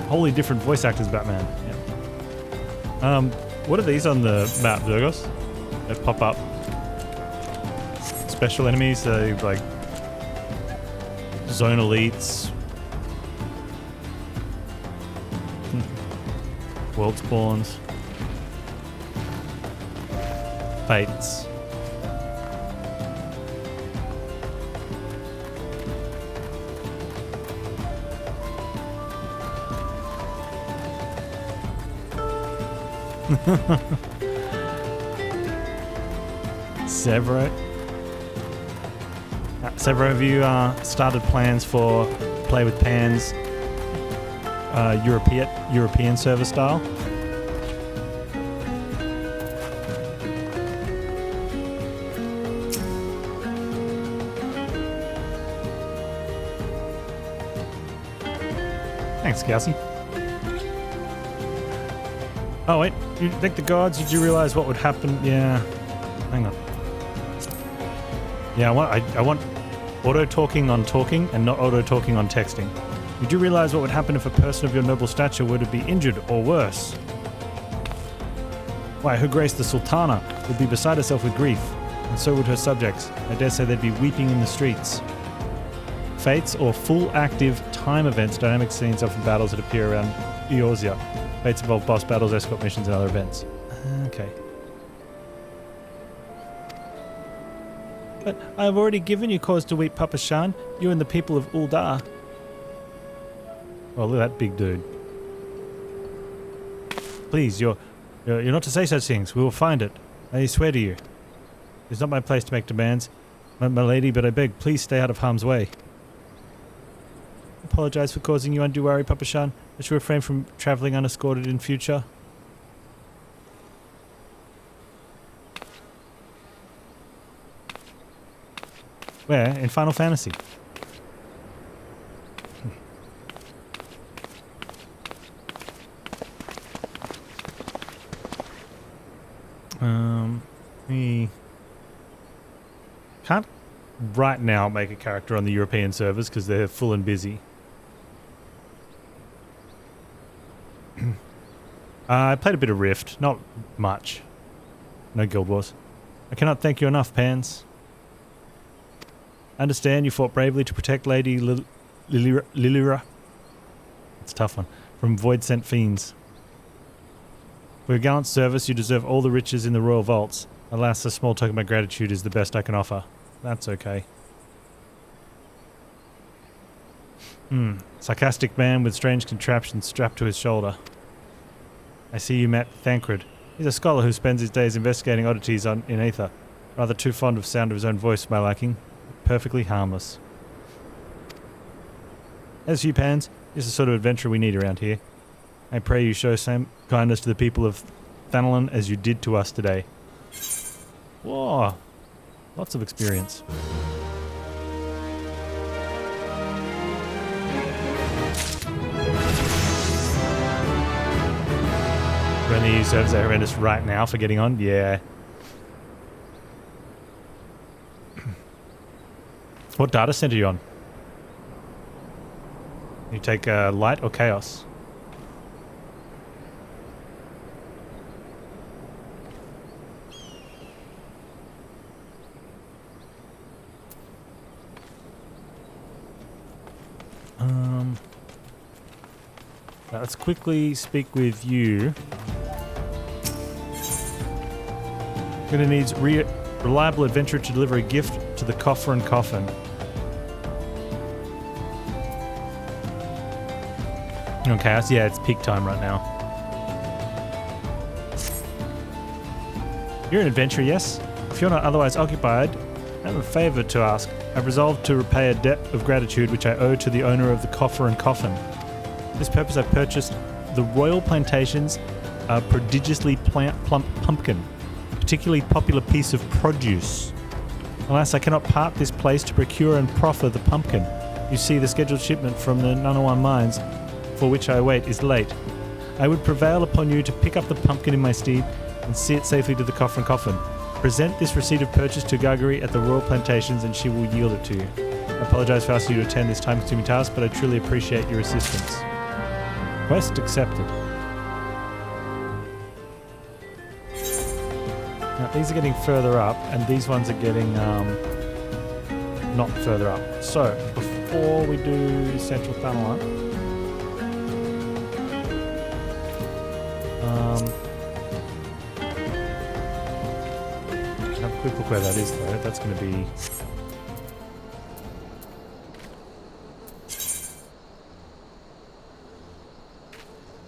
wholly different voice actors Batman. Yeah. What are these on the map, Zergos? That pop up. Special enemies, like zone elites. World spawns. Fates. Several of you started plans for play with Panz European server style. Thanks, Kelsey. Oh wait, you thank the gods, did you realize what would happen? Yeah, hang on. Yeah, I want auto-talking on talking and not auto-talking on texting. Did you realize what would happen if a person of your noble stature were to be injured or worse? Why, Her Grace the Sultana would be beside herself with grief, and so would her subjects. I dare say they'd be weeping in the streets. Fates or full active time events, dynamic scenes, often battles that appear around Eorzea. Fates involve boss battles, escort missions, and other events. Okay. But I have already given you cause to weep, Papa Shan. You and the people of Uldar. Oh, look at that big dude. Please, you're not to say such things. We will find it. I swear to you. It's not my place to make demands, my lady, but I beg, please stay out of harm's way. I apologize for causing you undue worry, Papa Shan. I should refrain from travelling unescorted in future. Where? In Final Fantasy. We can't right now make a character on the European servers because they're full and busy. I played a bit of Rift, not much. No Guild Wars. I cannot thank you enough, Panz. I understand you fought bravely to protect Lady Lilira. It's a tough one. From void-sent fiends. For your gallant service, you deserve all the riches in the royal vaults. Alas, a small token of my gratitude is the best I can offer. That's okay. Sarcastic man with strange contraptions strapped to his shoulder. I see you met Thancred. He's a scholar who spends his days investigating oddities in Aether. Rather too fond of the sound of his own voice for my liking. Perfectly harmless. As for you, Panz, this is the sort of adventure we need around here. I pray you show same kindness to the people of Thanalan as you did to us today. Whoa. Lots of experience. When the servers are horrendous right now for getting on? Yeah. What data center are you on? You take light or chaos? Let's quickly speak with you. Gonna need reliable adventurer to deliver a gift to the coffer and coffin. Okay, yeah, it's peak time right now. You're an adventurer, yes? If you're not otherwise occupied, I have a favour to ask. I've resolved to repay a debt of gratitude which I owe to the owner of the coffer and coffin. For this purpose, I've purchased the Royal Plantation's prodigiously plump pumpkin, a particularly popular piece of produce. Alas, I cannot part this place to procure and proffer the pumpkin. You see, the scheduled shipment from the Nunawan mines, for which I wait, is late. I would prevail upon you to pick up the pumpkin in my stead and see it safely to the coffer and coffin. Present this receipt of purchase to Gargery at the Royal Plantations and she will yield it to you. I apologise for asking you to attend this time-consuming task, but I truly appreciate your assistance. Quest accepted. Now, these are getting further up, and these ones are getting not further up. So, before we do Central Tunnel, have a quick look where that is, though. That's going to be...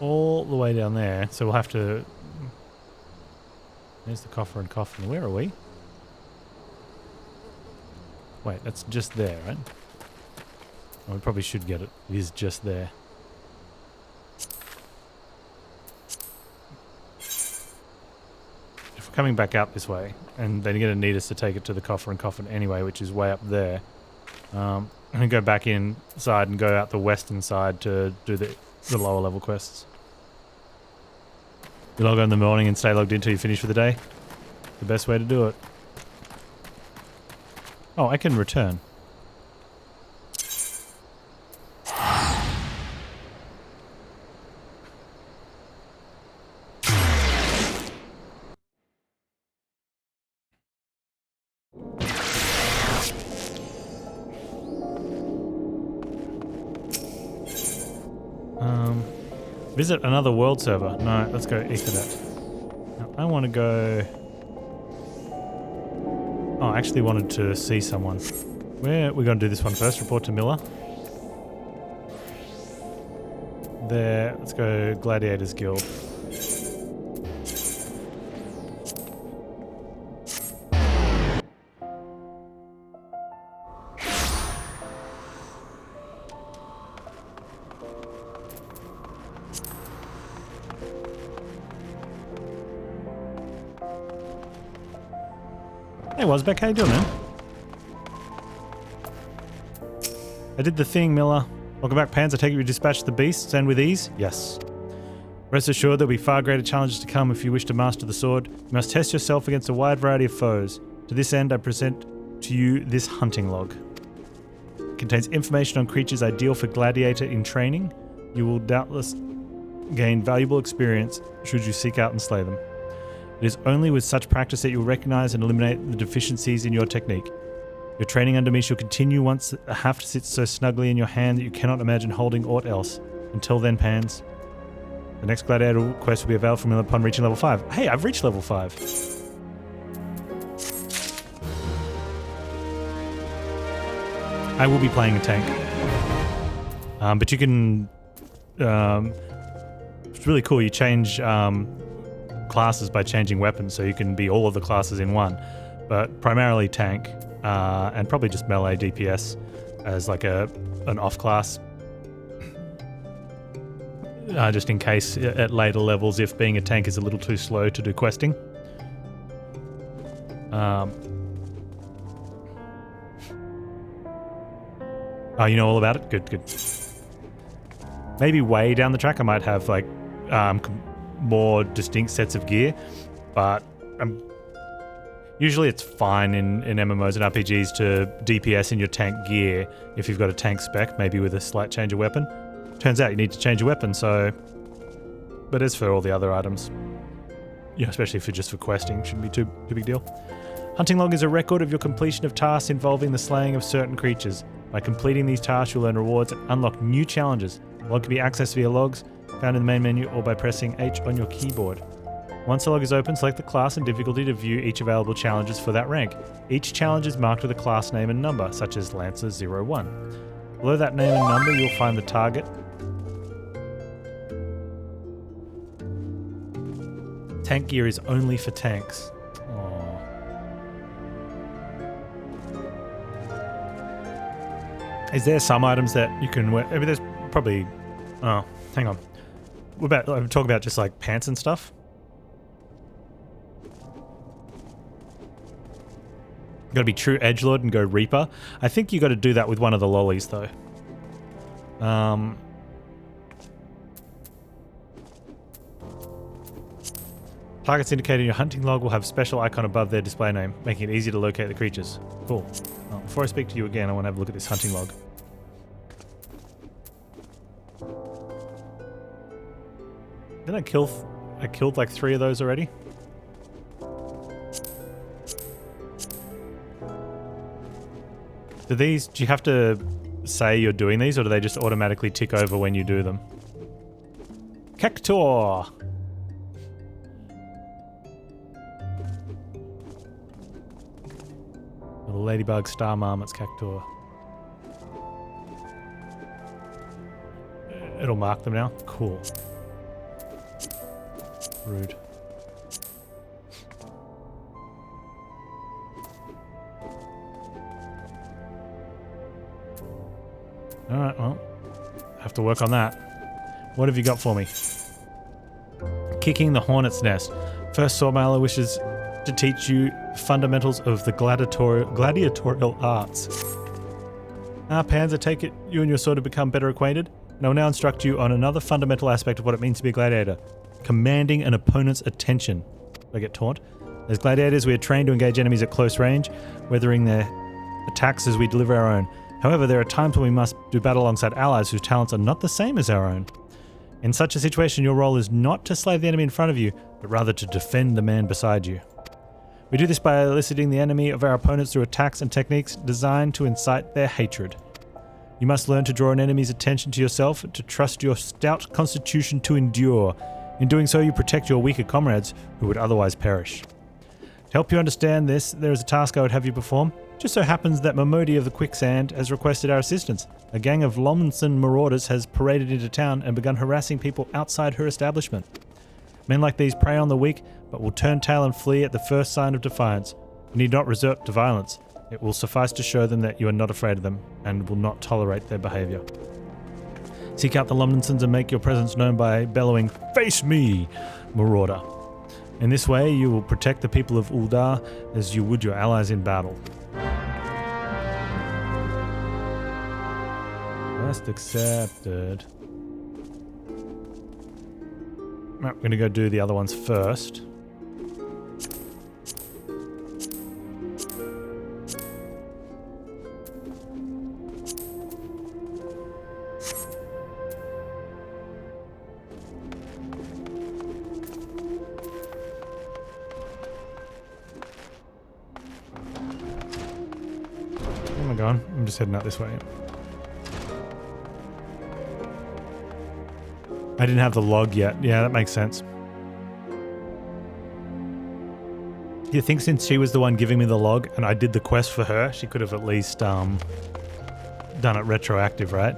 all the way down there, so we'll have to... There's the coffer and coffin. Where are we? Wait, that's just there, right? Oh, we probably should get it. It is just there. If we're coming back out this way, and they're going to need us to take it to the coffer and coffin anyway, which is way up there, and go back inside and go out the western side to do the lower level quests. You log on in the morning and stay logged in until you finish for the day. The best way to do it. Oh, I can return. Visit another world server. No, let's go Ethernet. Now, I want to go... Oh, I actually wanted to see someone. Where we're going to do this one first. Report to Miller. There. Let's go Gladiators Guild. Hey, Wasbeck, how you doing, man? I did the thing, Miller. Welcome back, Panz. I take it you dispatched the beasts, and with ease? Yes. Rest assured there'll be far greater challenges to come if you wish to master the sword. You must test yourself against a wide variety of foes. To this end, I present to you this hunting log. It contains information on creatures ideal for gladiator in training. You will doubtless gain valuable experience should you seek out and slay them. It is only with such practice that you'll recognize and eliminate the deficiencies in your technique. Your training under me shall continue once the haft sits so snugly in your hand that you cannot imagine holding aught else. Until then, Panz. The next gladiator quest will be available from upon reaching level 5. Hey, I've reached level 5. I will be playing a tank. But you can... it's really cool. You change... classes by changing weapons, so you can be all of the classes in one, but primarily tank and probably just melee DPS as like an off class, just in case at later levels if being a tank is a little too slow to do questing. Oh, you know all about it? Good. Maybe way down the track I might have like more distinct sets of gear, but usually it's fine in MMOs and RPGs to DPS in your tank gear if you've got a tank spec, maybe with a slight change of weapon. Turns out you need to change your weapon, so... But as for all the other items, yeah, especially just for questing, shouldn't be too big deal. Hunting log is a record of your completion of tasks involving the slaying of certain creatures. By completing these tasks, you'll earn rewards and unlock new challenges. The log can be accessed via logs, found in the main menu, or by pressing H on your keyboard. Once the log is open, select the class and difficulty to view each available challenges for that rank. Each challenge is marked with a class name and number, such as Lancer 01. Below that name and number, you'll find the target. Tank gear is only for tanks. Aww. Is there some items that you can wear? I mean, there's probably... Oh, hang on. I'm talking about just like pants and stuff. You gotta be true edgelord and go Reaper. I think you gotta do that with one of the lollies though. Targets indicated in your hunting log will have special icon above their display name, making it easy to locate the creatures. Cool. Well, before I speak to you again, I want to have a look at this hunting log. Didn't I killed like 3 of those already? Do you have to say you're doing these, or do they just automatically tick over when you do them? Cactor! Little ladybug, star marmots, cactor. It'll mark them now? Cool. Rude. Alright, well, have to work on that. What have you got for me? Kicking the hornet's nest. First Sawmailer wishes to teach you fundamentals of the gladiatorial arts. Panz, I take it you and your sword have become better acquainted, and I will now instruct you on another fundamental aspect of what it means to be a gladiator. Commanding an opponent's attention. I get taunt. As gladiators, we are trained to engage enemies at close range, weathering their attacks as we deliver our own. However, there are times when we must do battle alongside allies whose talents are not the same as our own. In such a situation, your role is not to slay the enemy in front of you, but rather to defend the man beside you. We do this by eliciting the enemy of our opponents through attacks and techniques designed to incite their hatred. You must learn to draw an enemy's attention to yourself, to trust your stout constitution to endure. In doing so, you protect your weaker comrades who would otherwise perish. To help you understand this, there is a task I would have you perform. Just so happens that Momodi of the Quicksand has requested our assistance. A gang of Lomlinson marauders has paraded into town and begun harassing people outside her establishment. Men like these prey on the weak, but will turn tail and flee at the first sign of defiance. You need not resort to violence. It will suffice to show them that you are not afraid of them and will not tolerate their behavior. Seek out the Lomlinsons and make your presence known by bellowing, "Face me, marauder." In this way, you will protect the people of Uldar as you would your allies in battle. Quest accepted. Right, we're going to go do the other ones first. Where am I going? I'm just heading out this way. I didn't have the log yet. Yeah, that makes sense. You think since she was the one giving me the log and I did the quest for her, she could have at least done it retroactive, right?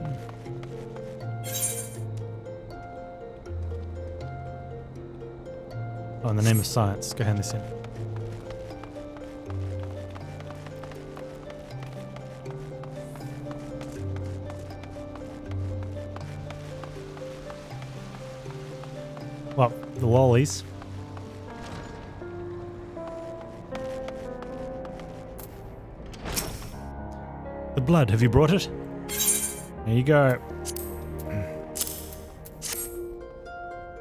Oh, in the name of science. Go hand this in. Well, the lollies. The blood, have you brought it? There you go.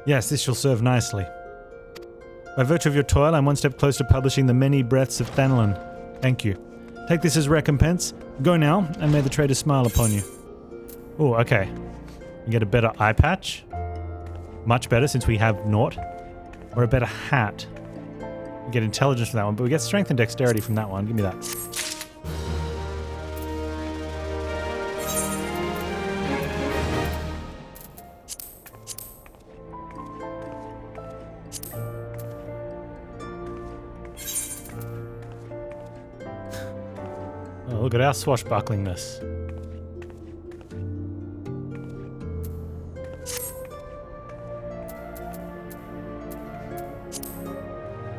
Yes, this shall serve nicely. By virtue of your toil, I'm one step closer to publishing the many breaths of Thanlin. Thank you. Take this as recompense. Go now, and may the trader smile upon you. Oh, okay. You get a better eye patch. Much better since we have naught. Or a better hat. We get intelligence from that one, but we get strength and dexterity from that one. Give me that. Oh, look at our swashbucklingness.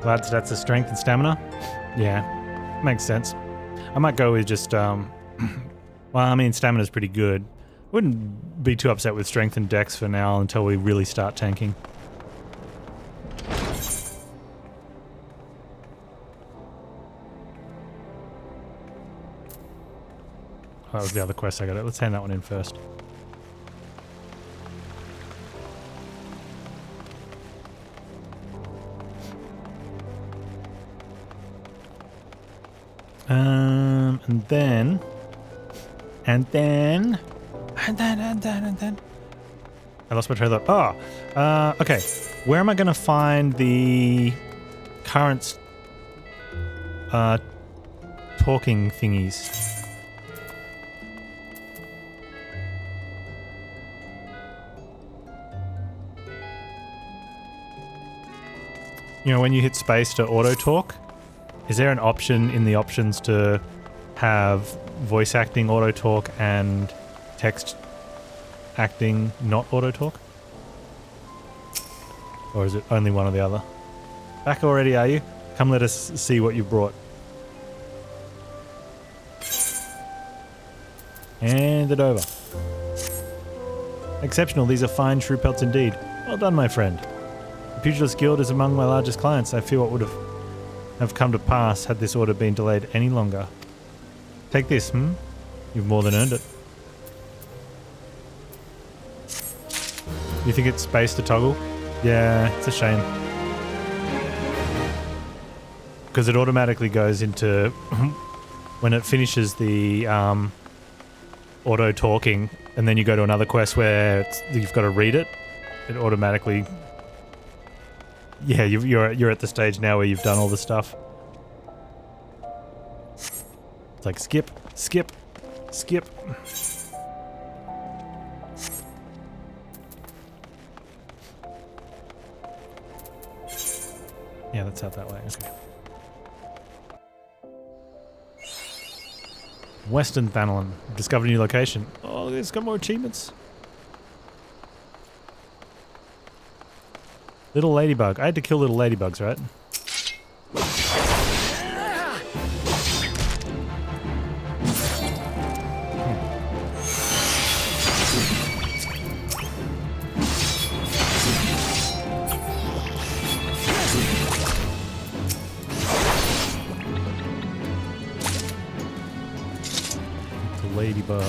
That's a strength and stamina? Yeah, makes sense. I might go with just, well, I mean, stamina's pretty good. Wouldn't be too upset with strength and dex for now until we really start tanking. Oh, that was the other quest I got. Let's hand that one in first. And then... I lost my trail of thought. Oh, okay. Where am I going to find the current talking thingies? You know, when you hit space to auto-talk, is there an option in the options to have voice acting auto-talk and text acting not auto-talk? Or is it only one or the other? Back already, are you? Come let us see what you brought. Hand it over. Exceptional, these are fine shrew pelts indeed. Well done, my friend. The Pugilist Guild is among my largest clients. I fear what would have come to pass had this order been delayed any longer. Take this, You've more than earned it. You think it's space to toggle? Yeah, it's a shame. Because it automatically goes into... when it finishes the auto-talking, and then you go to another quest where you've got to read it, it automatically... Yeah, you're at the stage now where you've done all the stuff. It's like skip, skip, skip. Yeah, that's out that way. Okay. Western Thanalin. Discovered a new location. Oh, it's got more achievements. Little ladybug. I had to kill little ladybugs, right? The ladybug.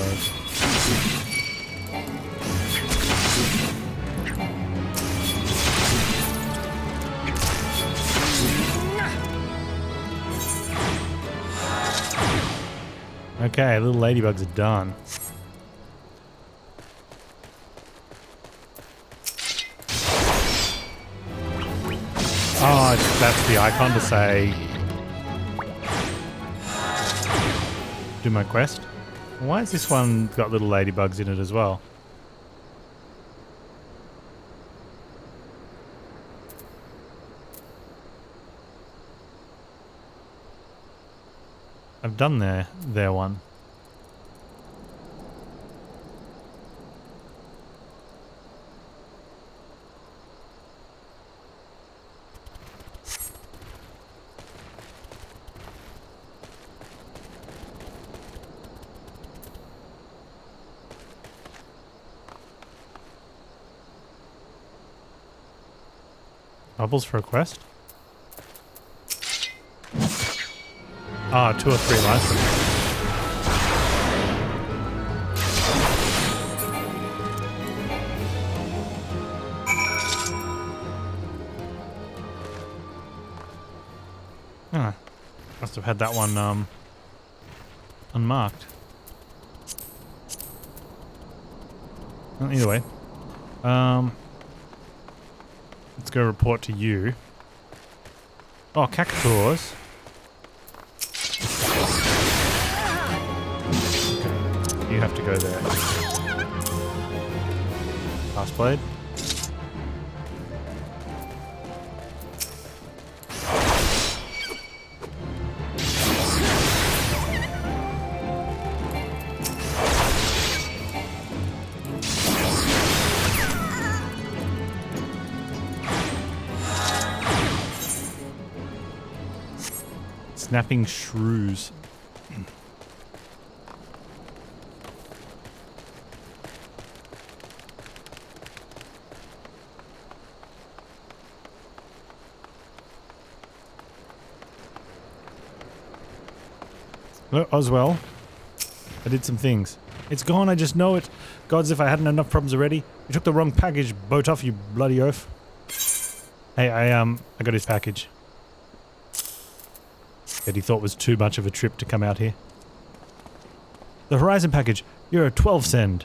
Okay, little ladybugs are done. Oh, that's the icon to say... do my quest? Why has this one got little ladybugs in it as well? I've done their one. Bubbles for a quest? Ah, 2 or 3 lives from Ah, must have had that one unmarked. Well, either way, let's go report to you. Oh, cactuars. You have to go there. Last blade. Snapping shrews. Look, Oswell, I did some things. It's gone, I just know it. Gods, if I hadn't enough problems already. You took the wrong package, boat off, you bloody oaf. Hey, I got his package. That he thought was too much of a trip to come out here. The Horizon package, you're a 12 send.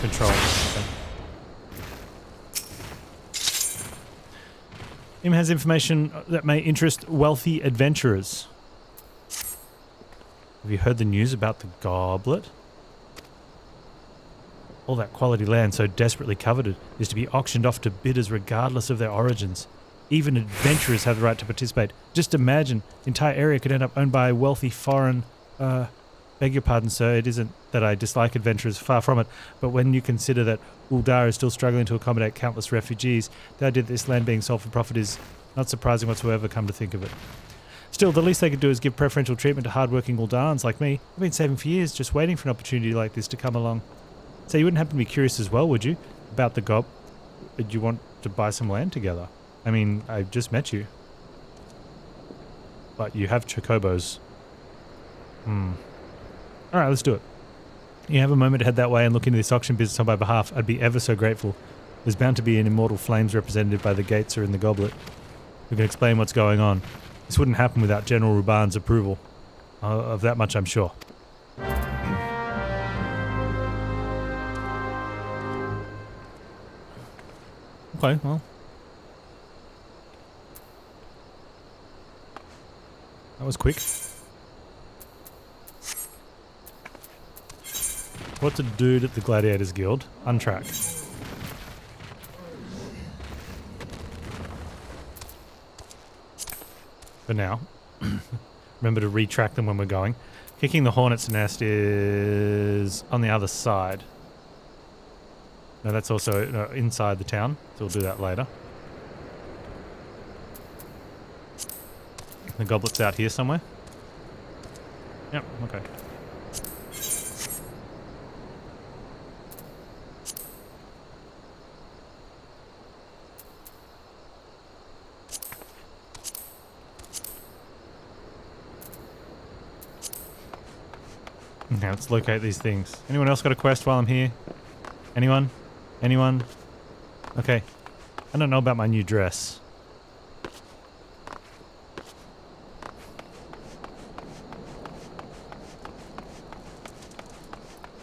control. Okay. Im has information that may interest wealthy adventurers. Have you heard the news about the goblet? All that quality land so desperately coveted is to be auctioned off to bidders regardless of their origins. Even adventurers have the right to participate. Just imagine, the entire area could end up owned by a wealthy foreign... beg your pardon, sir, it isn't that I dislike adventurers, far from it, but when you consider that Uldar is still struggling to accommodate countless refugees, the idea that this land being sold for profit is not surprising whatsoever, come to think of it. Still, the least they could do is give preferential treatment to hard-working Uldarans like me. I've been saving for years, just waiting for an opportunity like this to come along. So you wouldn't happen to be curious as well, would you? About the gob? Would you want to buy some land together? I mean, I just met you. But you have chocobos. Alright, let's do it. You have a moment to head that way and look into this auction business on my behalf. I'd be ever so grateful. There's bound to be an Immortal Flames representative by the gates or in the goblet who can explain what's going on. This wouldn't happen without General Ruban's approval. Of that much I'm sure. Okay, well. That was quick. What's a dude at the Gladiators Guild? Untrack. For now. Remember to retrack them when we're going. Kicking the Hornet's Nest is on the other side. No, that's also inside the town, so we'll do that later. The goblet's out here somewhere. Yep, okay. Now let's locate these things. Anyone else got a quest while I'm here? Anyone? Anyone? Okay. I don't know about my new dress.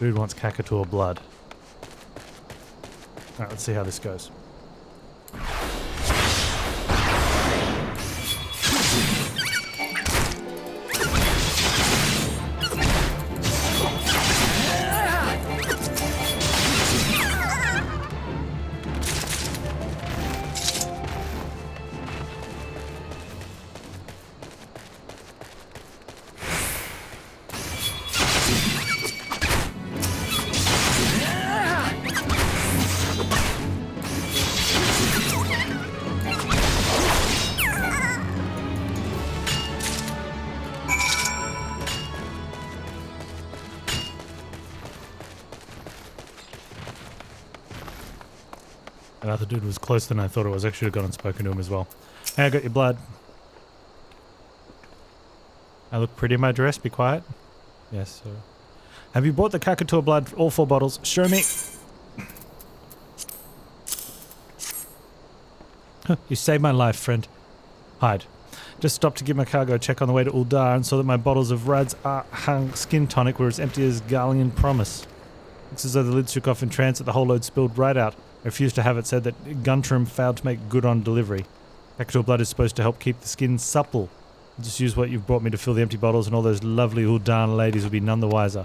Dude wants Kakator blood. Alright, let's see how this goes. That other dude was closer than I thought it was. I should have gone and spoken to him as well. Hey, I got your blood. I look pretty in my dress. Be quiet. Yes, sir. Have you bought the Kakator blood? All 4 bottles. Show me. You saved my life, friend. Hide. Just stopped to give my cargo a check on the way to Uldar and saw that my bottles of Rad's Hung Skin Tonic were as empty as Garlean Promise. Looks as though the lid shook off in transit. The whole load spilled right out. I refused to have it said that Guntram failed to make good on delivery. Kakator blood is supposed to help keep the skin supple. Just use what you've brought me to fill the empty bottles and all those lovely Uldan ladies will be none the wiser.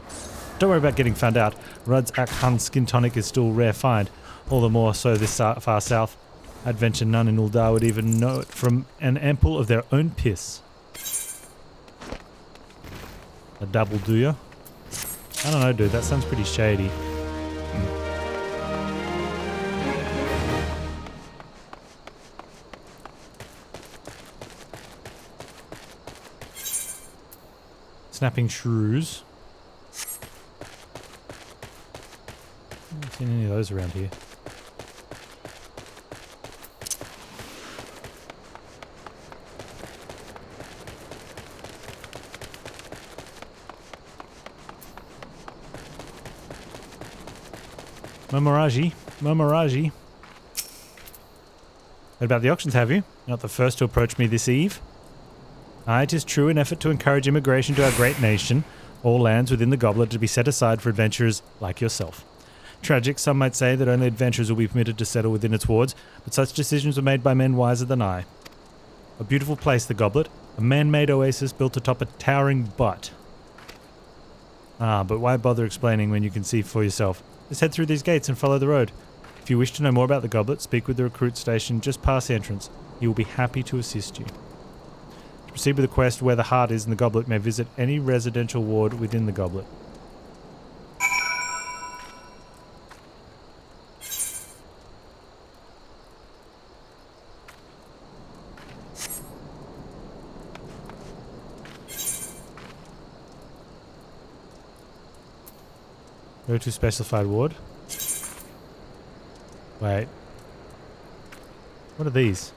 Don't worry about getting found out. Rudd's Akhun Skin Tonic is still a rare find. All the more so this far south. I'd venture none in Uldar would even know it from an ample of their own piss. A double do ya? I don't know, dude. That sounds pretty shady. Snapping shrews. I haven't seen any of those around here. Momaraji. Heard about the auctions, have you? Not the first to approach me this eve. Aye, 'tis true, an effort to encourage immigration to our great nation, all lands within the goblet to be set aside for adventurers like yourself. Tragic, some might say that only adventurers will be permitted to settle within its wards, but such decisions were made by men wiser than I. A beautiful place, the Goblet. A man-made oasis built atop a towering butte. Ah, but why bother explaining when you can see for yourself? Just head through these gates and follow the road. If you wish to know more about the Goblet, speak with the recruit station just past the entrance. He will be happy to assist you. To proceed with the quest, where the heart is in the Goblet, may visit any residential ward within the Goblet. Go to specified ward. Wait. What are these?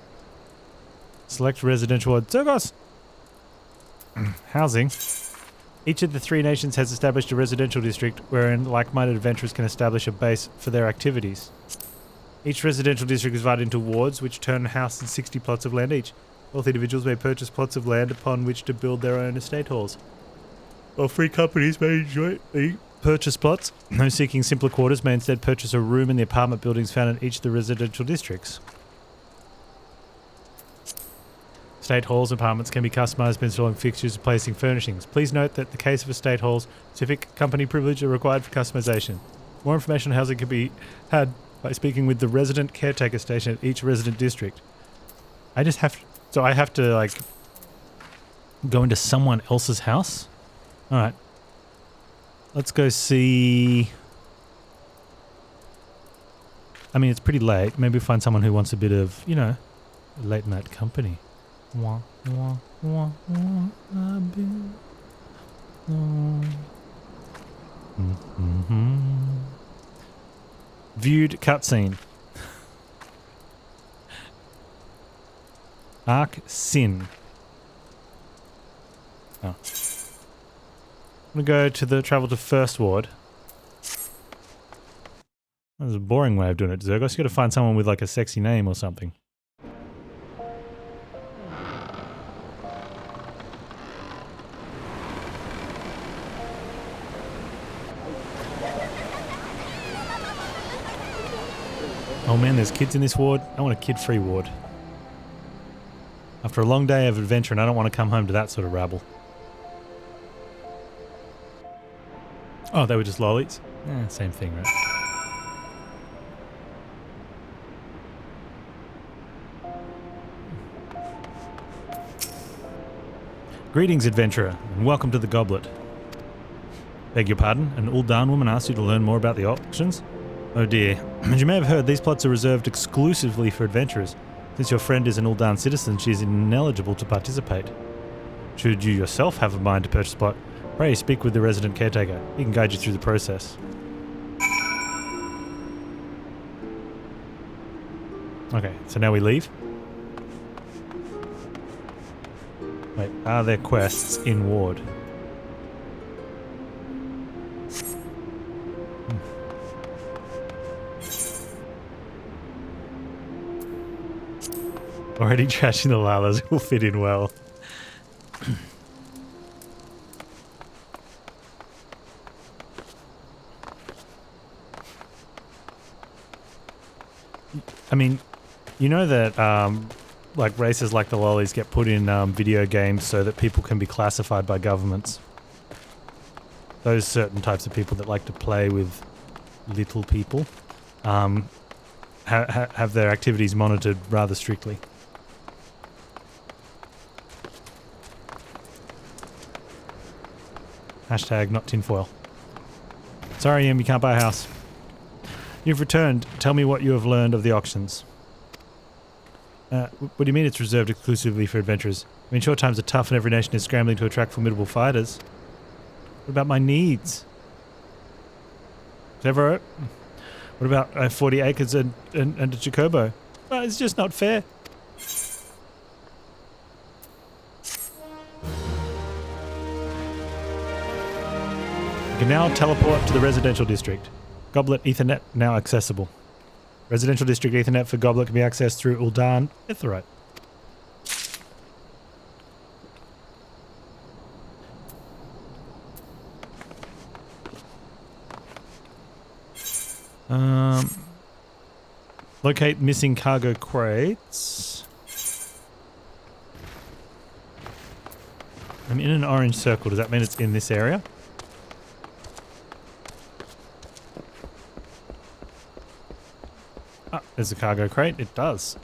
Select residential ward. Zergos! Housing. Each of the 3 nations has established a residential district wherein like-minded adventurers can establish a base for their activities. Each residential district is divided into wards which turn house in 60 plots of land each. Wealthy individuals may purchase plots of land upon which to build their own estate halls, while free companies may jointly purchase plots. Those seeking simpler quarters may instead purchase a room in the apartment buildings found in each of the residential districts. Estate halls and apartments can be customized by installing fixtures and placing furnishings. Please note that in the case of estate halls, specific company privileges are required for customization. More information on housing can be had by speaking with the resident caretaker station at each resident district. I have to like go into someone else's house? Alright. Let's go see... I mean, it's pretty late. Maybe find someone who wants a bit of, you know, late night company. Wah, wah, wah, wah, Viewed cutscene. Arc Sin. Oh. I'm gonna go to the travel to first ward. That was a boring way of doing it, Zergos. You gotta find someone with like a sexy name or something. Oh man, there's kids in this ward. I want a kid-free ward. After a long day of adventure, and I don't want to come home to that sort of rabble. Oh, they were just lollies? Yeah, same thing, right? Greetings, adventurer, and welcome to the Goblet. Beg your pardon, an Uldan woman asked you to learn more about the auctions? Oh dear. As you may have heard, these plots are reserved exclusively for adventurers. Since your friend is an Uldan citizen, she is ineligible to participate. Should you yourself have a mind to purchase a plot, pray speak with the resident caretaker. He can guide you through the process. Okay, so now we leave. Wait, are there quests in ward? Already trashing the Lalas will fit in well. I mean, you know that like races like the lollies get put in video games so that people can be classified by governments. Those certain types of people that like to play with little people have their activities monitored rather strictly. Hashtag not tinfoil. Sorry, Em, you can't buy a house. You've returned. Tell me what you have learned of the auctions. What do you mean it's reserved exclusively for adventurers? I mean, short times are tough and every nation is scrambling to attract formidable fighters. What about my needs? Clever. What about 40 acres and a Chocobo? Well, it's just not fair. You can now teleport to the residential district. Goblet Ethernet now accessible. Residential district Ethernet for Goblet can be accessed through Uldan Etherite. Locate missing cargo crates. I'm in an orange circle. Does that mean it's in this area? Ah, there's a cargo crate. It does.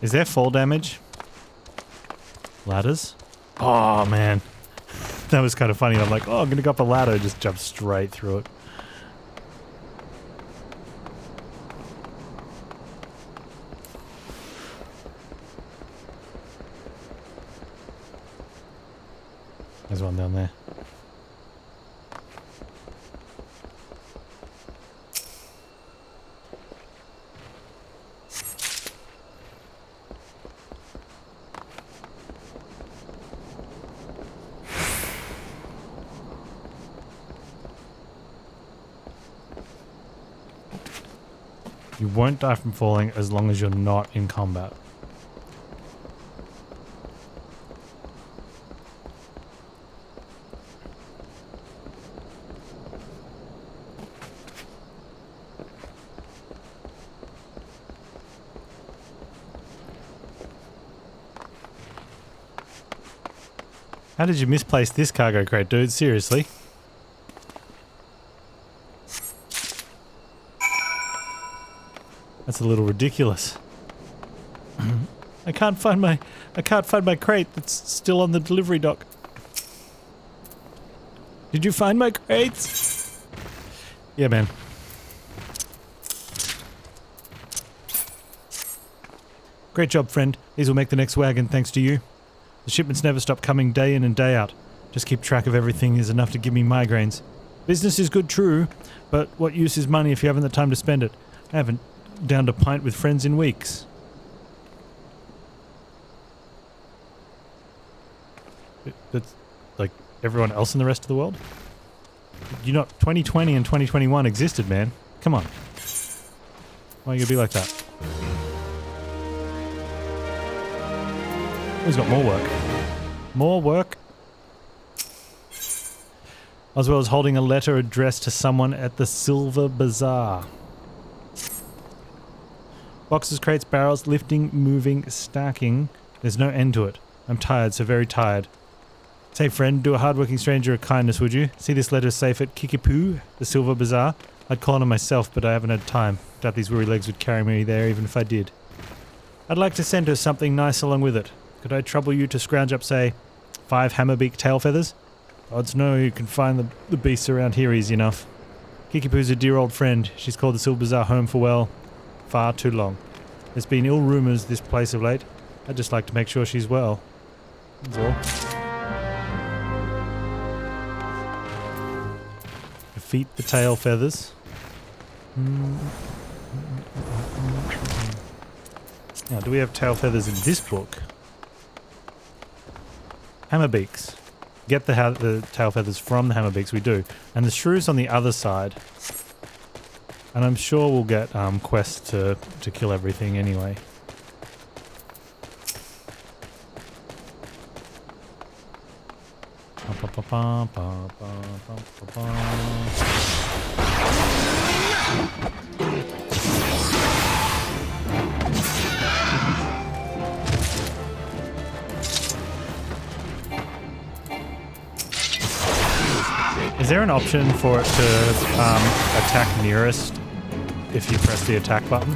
Is there fall damage? Ladders? Oh, man. That was kind of funny. I'm like, oh, I'm going to go up a ladder. Just jump straight through it. There's one down there. You won't die from falling as long as you're not in combat. How did you misplace this cargo crate, dude? Seriously? That's a little ridiculous. I can't find my crate that's still on the delivery dock. Did you find my crates? Yeah, man. Great job, friend. These will make the next wagon thanks to you. The shipments never stop coming day in and day out. Just keep track of everything is enough to give me migraines. Business is good, true, but what use is money if you haven't the time to spend it? I haven't downed a pint with friends in weeks. That's like everyone else in the rest of the world? You know, 2020 and 2021 existed, man. Come on. Why are you gonna be like that? He's got more work. More work? As well as holding a letter addressed to someone at the Silver Bazaar. Boxes, crates, barrels, lifting, moving, stacking. There's no end to it. I'm tired, so very tired. Say, friend, do a hard-working stranger a kindness, would you? See this letter safe at Kikipu, the Silver Bazaar? I'd call on it myself, but I haven't had time. Doubt these weary legs would carry me there, even if I did. I'd like to send her something nice along with it. Could I trouble you to scrounge up, say, 5 hammerbeak tail feathers? Odds know you can find the beasts around here easy enough. Kikipu's a dear old friend. She's called the Silver Bazaar home for, well, far too long. There's been ill rumours this place of late. I'd just like to make sure she's well. That's all. Defeat the tail feathers. Now, do we have tail feathers in this book? Hammerbeaks. Get the tail feathers from the hammerbeaks, we do. And the shrew's on the other side. And I'm sure we'll get quests to kill everything anyway. Is there an option for it to attack nearest if you press the attack button?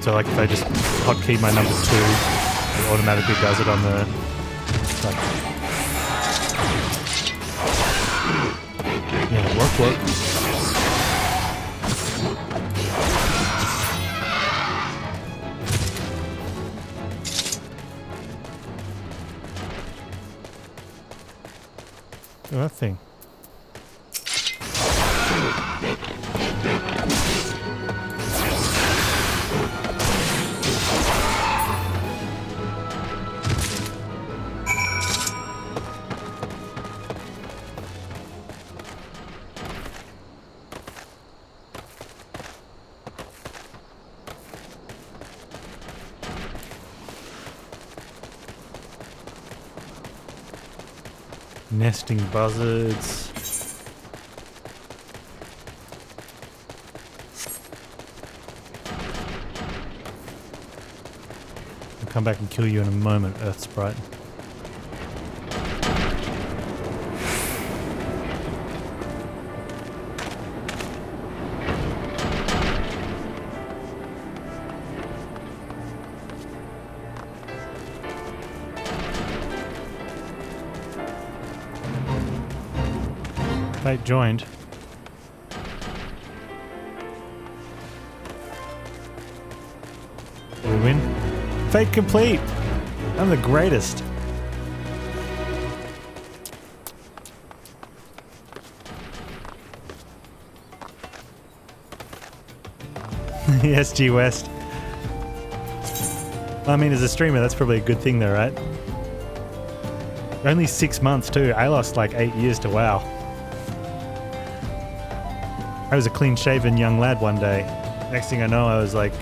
So like if I just hotkey my number 2, it automatically does it on the... Like, yeah, work. Look at that thing. Nesting buzzards. I'll come back and kill you in a moment, Earth Sprite. Fate joined. Did we win? Fate complete! I'm the greatest. Yes, G West. I mean, as a streamer, that's probably a good thing though, right? Only 6 months too. I lost like 8 years to WoW. I was a clean-shaven young lad one day. Next thing I know, I was like,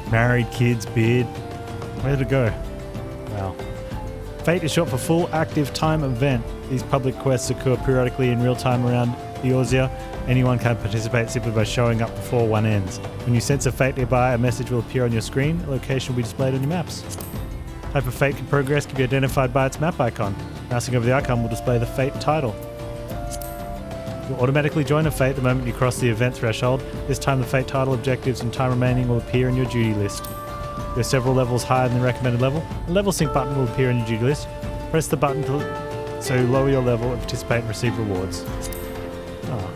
married, kids, beard. Where did it go? Wow. Fate is short for Full Active Time Event. These public quests occur periodically in real time around Eorzea. Anyone can participate simply by showing up before one ends. When you sense a fate nearby, a message will appear on your screen. A location will be displayed on your maps. Type of fate in progress can be identified by its map icon. Mousing over the icon will display the fate title. You'll automatically join a fate the moment you cross the event threshold. This time the fate title, objectives and time remaining will appear in your duty list. You're several levels higher than the recommended level. A level sync button will appear in your duty list. Press the button so lower your level and participate and receive rewards. Oh.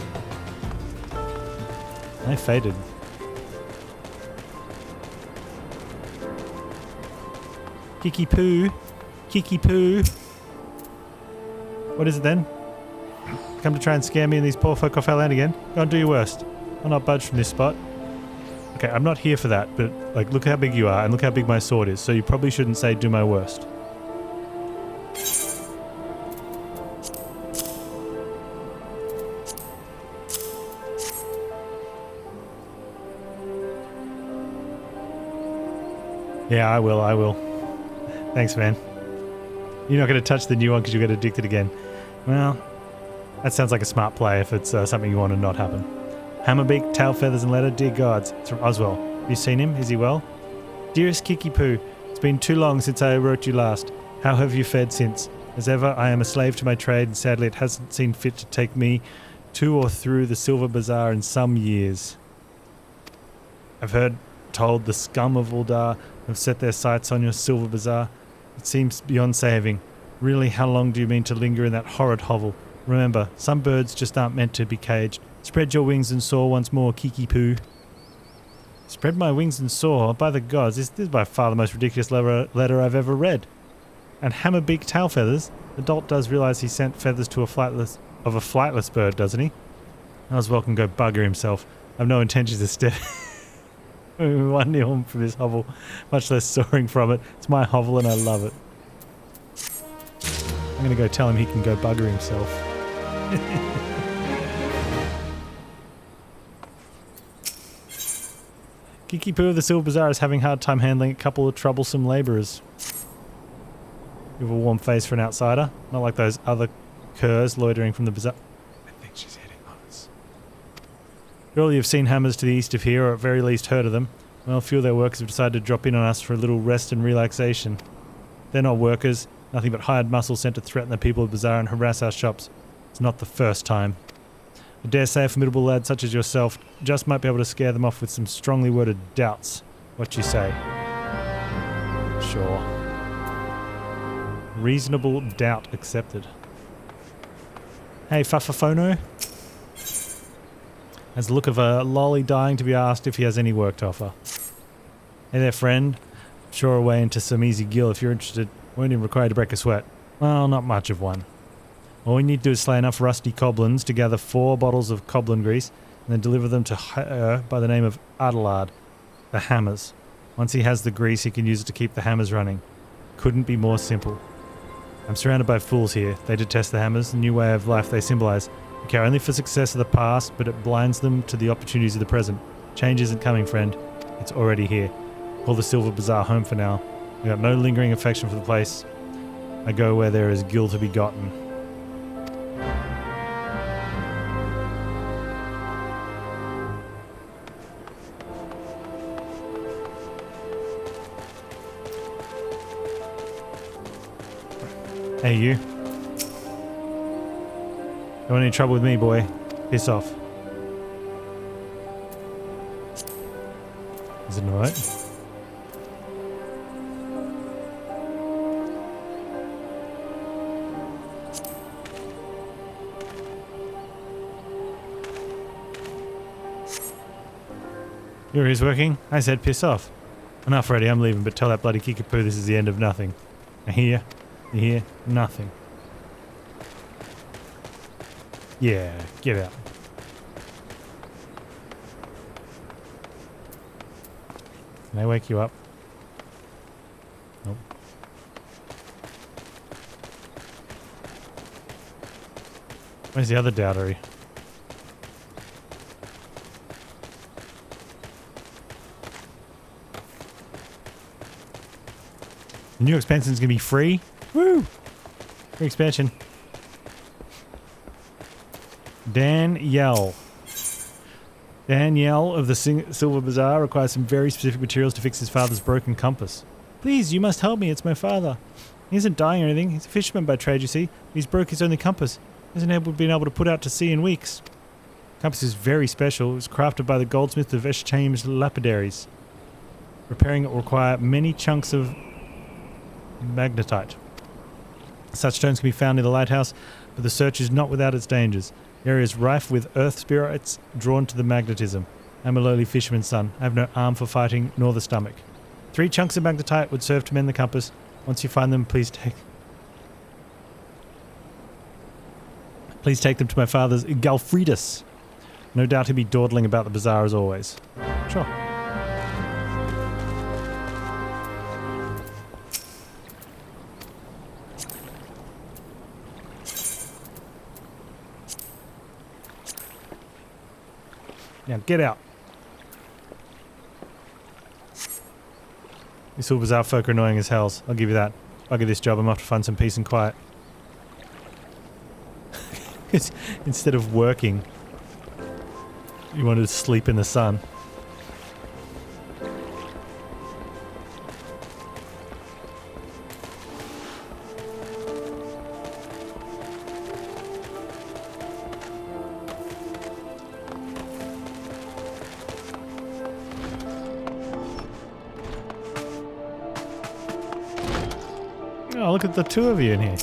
I faded. Kiki poo. Kiki poo. What is it then? Come to try and scare me and these poor folk off our land again? Go and do your worst. I'll not budge from this spot. Okay, I'm not here for that, but like, look how big you are and look how big my sword is, so you probably shouldn't say do my worst. Yeah, I will. Thanks, man. You're not going to touch the new one because you get addicted again. Well, that sounds like a smart play if it's something you want to not happen. Hammerbeak, tail feathers and letter, dear gods. It's from Oswell. Have you seen him? Is he well? Dearest Kiki Poo, it's been too long since I wrote you last. How have you fared since? As ever, I am a slave to my trade, and sadly it hasn't seen fit to take me to or through the Silver Bazaar in some years. I've heard told the scum of Uldar have set their sights on your Silver Bazaar. It seems beyond saving. Really, how long do you mean to linger in that horrid hovel? Remember, some birds just aren't meant to be caged. Spread your wings and soar once more, Kiki Poo. Spread my wings and soar? By the gods, this is by far the most ridiculous letter I've ever read. And Hammerbeak tail feathers? The dolt does realise he sent feathers to a flightless bird, doesn't he? Oswald can go bugger himself. I've no intentions of stepping 1-0 from this hovel, much less soaring from it. It's my hovel and I love it. I'm going to go tell him he can go bugger himself. Kiki Poo of the Silver Bazaar is having a hard time handling a couple of troublesome labourers. You have a warm face for an outsider, not like those other curs loitering from the bazaar. I think she's hitting on us. Surely you've seen hammers to the east of here, or at very least heard of them. Well, a few of their workers have decided to drop in on us for a little rest and relaxation. They're not workers, nothing but hired muscle sent to threaten the people of the bazaar and harass our shops. It's not the first time. I dare say a formidable lad such as yourself just might be able to scare them off with some strongly worded doubts. What you say? Sure. Reasonable doubt accepted. Hey, Fafafono. Has the look of a lolly dying to be asked if he has any work to offer. Hey there, friend. Sure a way into some easy gill if you're interested. Won't even require to break a sweat. Well, not much of one. All we need to do is slay enough rusty goblins to gather 4 bottles of goblin grease and then deliver them to her by the name of Adelard, the hammers. Once he has the grease, he can use it to keep the hammers running. Couldn't be more simple. I'm surrounded by fools here. They detest the hammers, the new way of life they symbolize. They care only for success of the past, but it blinds them to the opportunities of the present. Change isn't coming, friend. It's already here. Call the Silver Bazaar home for now. I got no lingering affection for the place. I go where there is gill to be gotten. Hey, you. Don't want any trouble with me, boy. Piss off. Is it alright? Your ears working? I said piss off. Enough, Freddy, I'm leaving, but tell that bloody Kickapoo this is the end of nothing. I hear? You hear? Nothing. Yeah, get out. Can I wake you up? Nope. Where's the other doubtery? The new expansion's gonna be free. Woo! Free expansion. Danielle of the Silver Bazaar requires some very specific materials to fix his father's broken compass. Please, you must help me. It's my father. He isn't dying or anything. He's a fisherman by trade, you see. He's broke his only compass. He hasn't been able to put out to sea in weeks. The compass is very special. It was crafted by the goldsmith of Escham's lapidaries. Repairing it will require many chunks of magnetite. Such stones can be found near the lighthouse, but the search is not without its dangers. The area is rife with earth spirits drawn to the magnetism. I am a lowly fisherman's son. I have no arm for fighting, nor the stomach. 3 chunks of magnetite would serve to mend the compass. Once you find them, please take them to my father's Galfridus. No doubt he'll be dawdling about the bazaar as always. Sure. Now get out. These all bizarre folk are annoying as hells. I'll give you that. I'll get this job. I'm off to find some peace and quiet. Instead of working, you wanted to sleep in the sun. Oh, look at the two of you in here.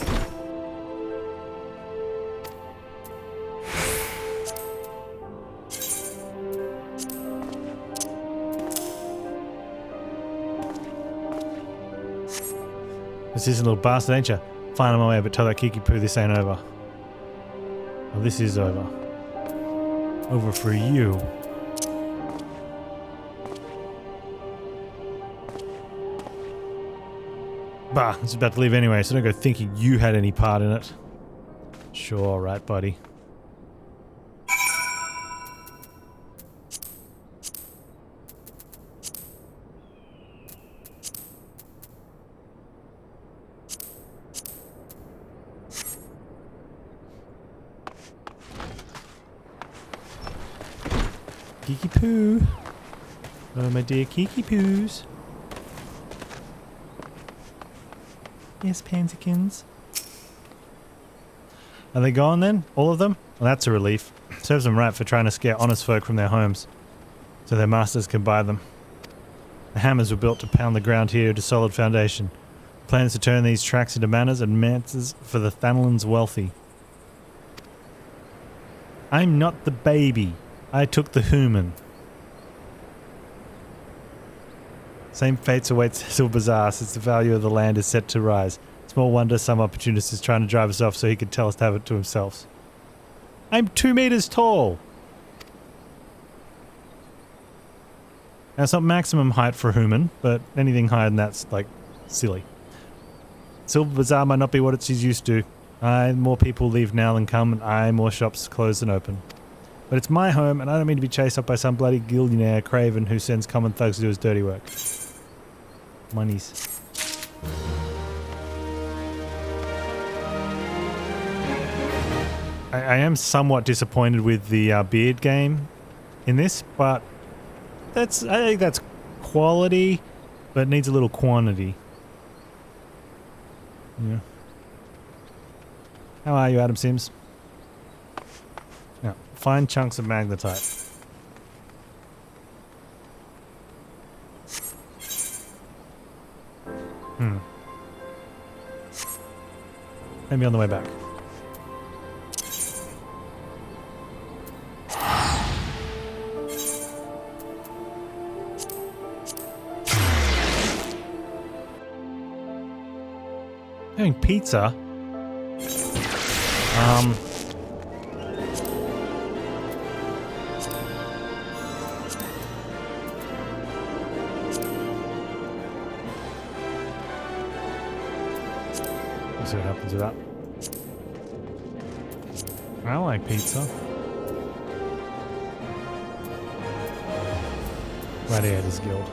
This is a little bastard, ain't ya? Fine on my way, but tell that Kickapoo this ain't over. Well, this is over. Over for you. Bah, I was about to leave anyway, so don't go thinking you had any part in it. Sure, right, buddy. Kickapoo. Oh, my dear Kickapoos. Yes, Panzikins. Are they gone then? All of them? Well, that's a relief. Serves them right for trying to scare honest folk from their homes, so their masters can buy them. The hammers were built to pound the ground here to solid foundation. The plan is to turn these tracks into manors and manses for the Thanlin's wealthy. I'm not the baby. I took the human. Same fates awaits Silver Bazaar since the value of the land is set to rise. Small wonder some opportunist is trying to drive us off so he can tell us to have it to himself. I'm 2 meters tall! Now it's not maximum height for a human, but anything higher than that's, like, silly. Silver Bazaar might not be what it's used to. Aye, more people leave now than come, and aye, more shops close than open. But it's my home, and I don't mean to be chased up by some bloody gillionaire craven who sends common thugs to do his dirty work. Monies. I am somewhat disappointed with the beard game in this, but I think that's quality, but it needs a little quantity. Yeah. How are you, Adam Sims? Yeah, find chunks of magnetite. Maybe on the way back. Having pizza? Let's see what happens with that. I like pizza. Gladiators Guild.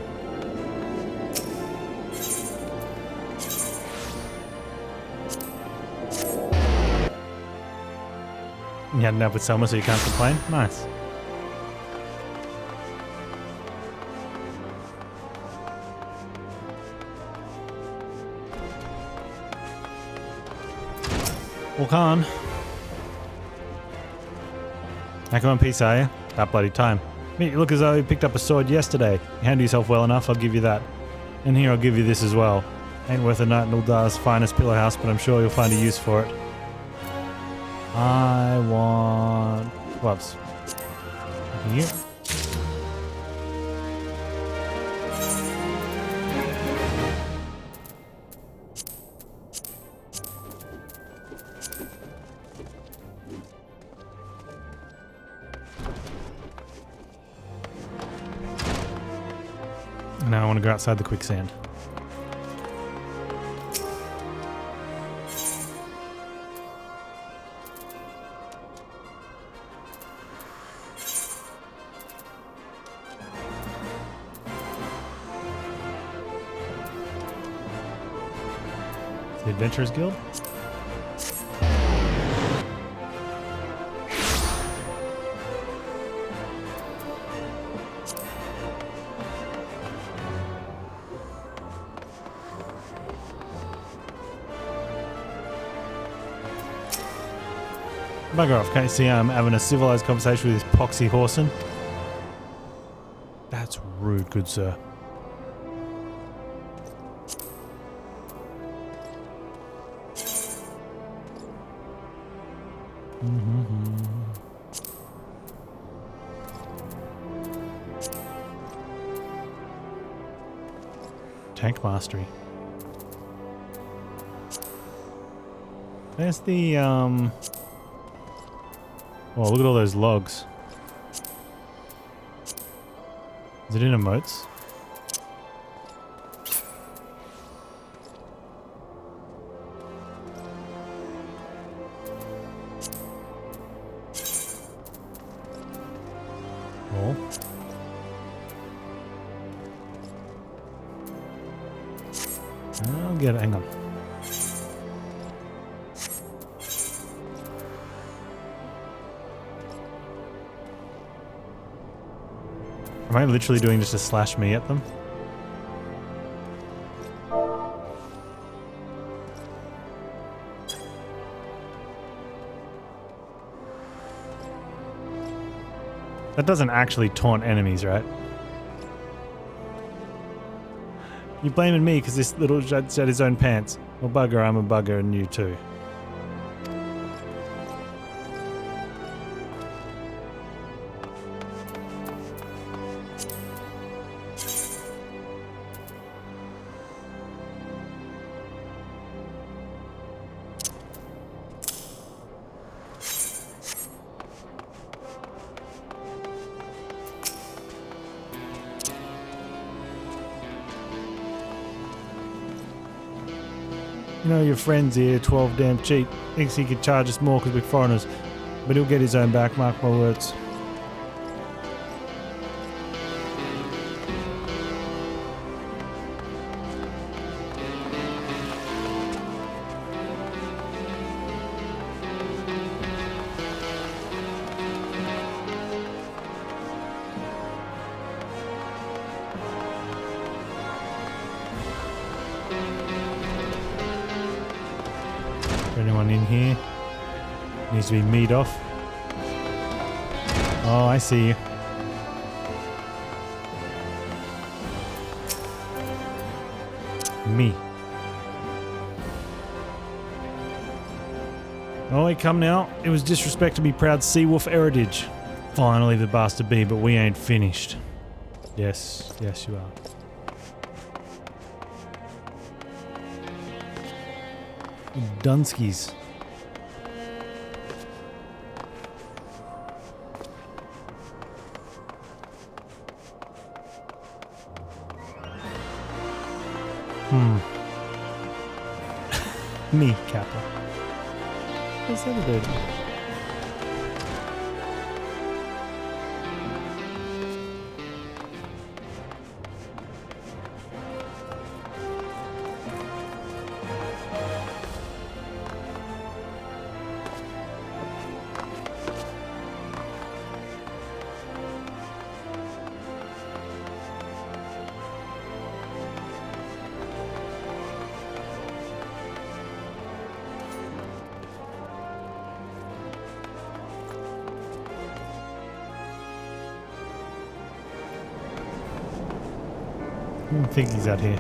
You had an up with Selma, so you can't complain? Nice. Walk on. Now come on, peace, are you? That bloody time. You look as though you picked up a sword yesterday. You handle yourself well enough, I'll give you that. And here I'll give you this as well. Ain't worth a night in Uldar's finest pillow house, but I'm sure you'll find a use for it. I want gloves. Here. Now I want to go outside the quicksand. The Adventurers Guild? Bugger off, can't you see I'm having a civilized conversation with this poxy horseman? That's rude, good sir. Tank mastery. There's the oh, look at all those logs. Is it in emotes? Oh. I'll get it, hang on. Am I literally doing just a slash me at them? That doesn't actually taunt enemies, right? You're blaming me because this little shed his own pants. Well, bugger, I'm a bugger and you too. You know your friend's here, 12 damn cheap. Thinks he could charge us more because we're foreigners. But he'll get his own back, mark my words. Anyone in here? Needs to be meat off. Oh, I see you. Me. Oh, wait, come now. It was disrespect to me proud Seawolf heritage. Finally the bastard be, but we ain't finished. Yes, yes you are. Dunskies. Me, Kappa. What's that about? I don't think he's out here.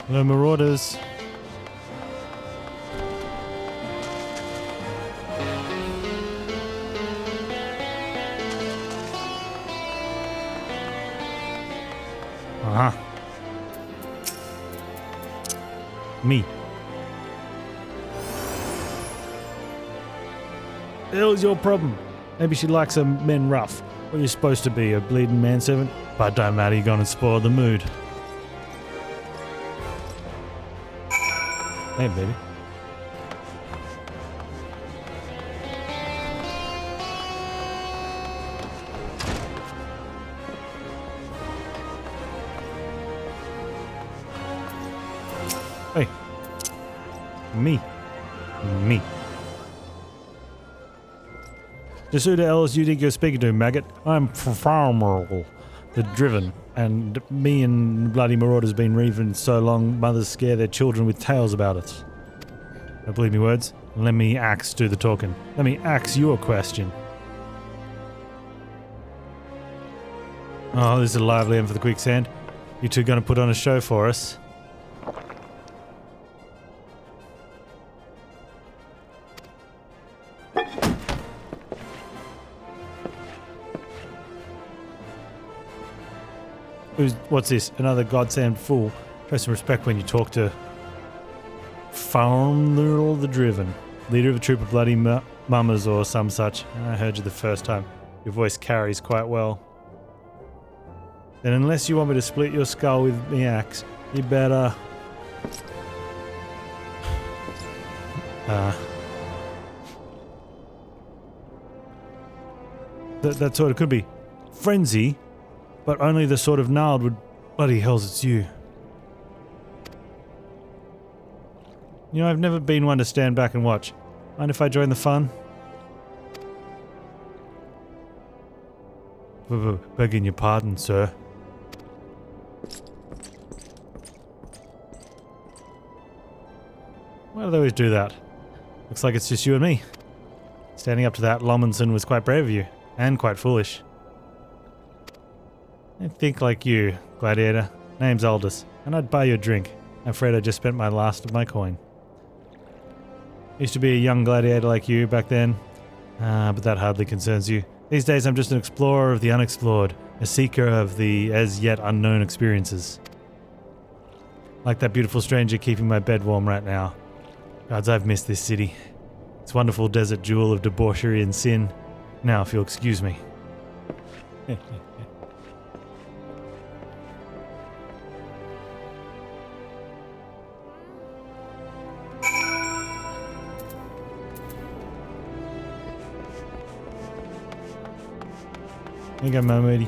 Hello, marauders. Me. The hell's your problem? Maybe she likes her men rough. What are you supposed to be, a bleeding manservant? But don't matter, you're gonna spoil the mood. Hey, baby. Hey. Me. Just who the hell is you think you're speaking to, maggot? I'm Farmer, the Driven, and me and bloody marauders been reaving so long, mothers scare their children with tales about it. Don't believe me words? Let me Axe do the talking. Let me ask you a question. Oh, this is a lively end for the quicksand. You two gonna put on a show for us? What's this? Another godsend fool. Show some respect when you talk to Farmer the Driven, leader of a troop of bloody mummers or some such. I heard you the first time. Your voice carries quite well. Then unless you want me to split your skull with me axe, you better... That sort of could be. Frenzy? But only the sort of gnarled would... Bloody hells, it's you. You know, I've never been one to stand back and watch. Mind if I join the fun? Begging your pardon, sir. Why do they always do that? Looks like it's just you and me. Standing up to that Lommonson was quite brave of you, and quite foolish. I think like you, gladiator. Name's Aldous, and I'd buy you a drink. I'm afraid I just spent my last of my coin. Used to be a young gladiator like you back then, but that hardly concerns you. These days I'm just an explorer of the unexplored, a seeker of the as-yet unknown experiences. Like that beautiful stranger keeping my bed warm right now. Gods, I've missed this city. Its wonderful desert jewel of debauchery and sin. Now, if you'll excuse me. There you go, Moody.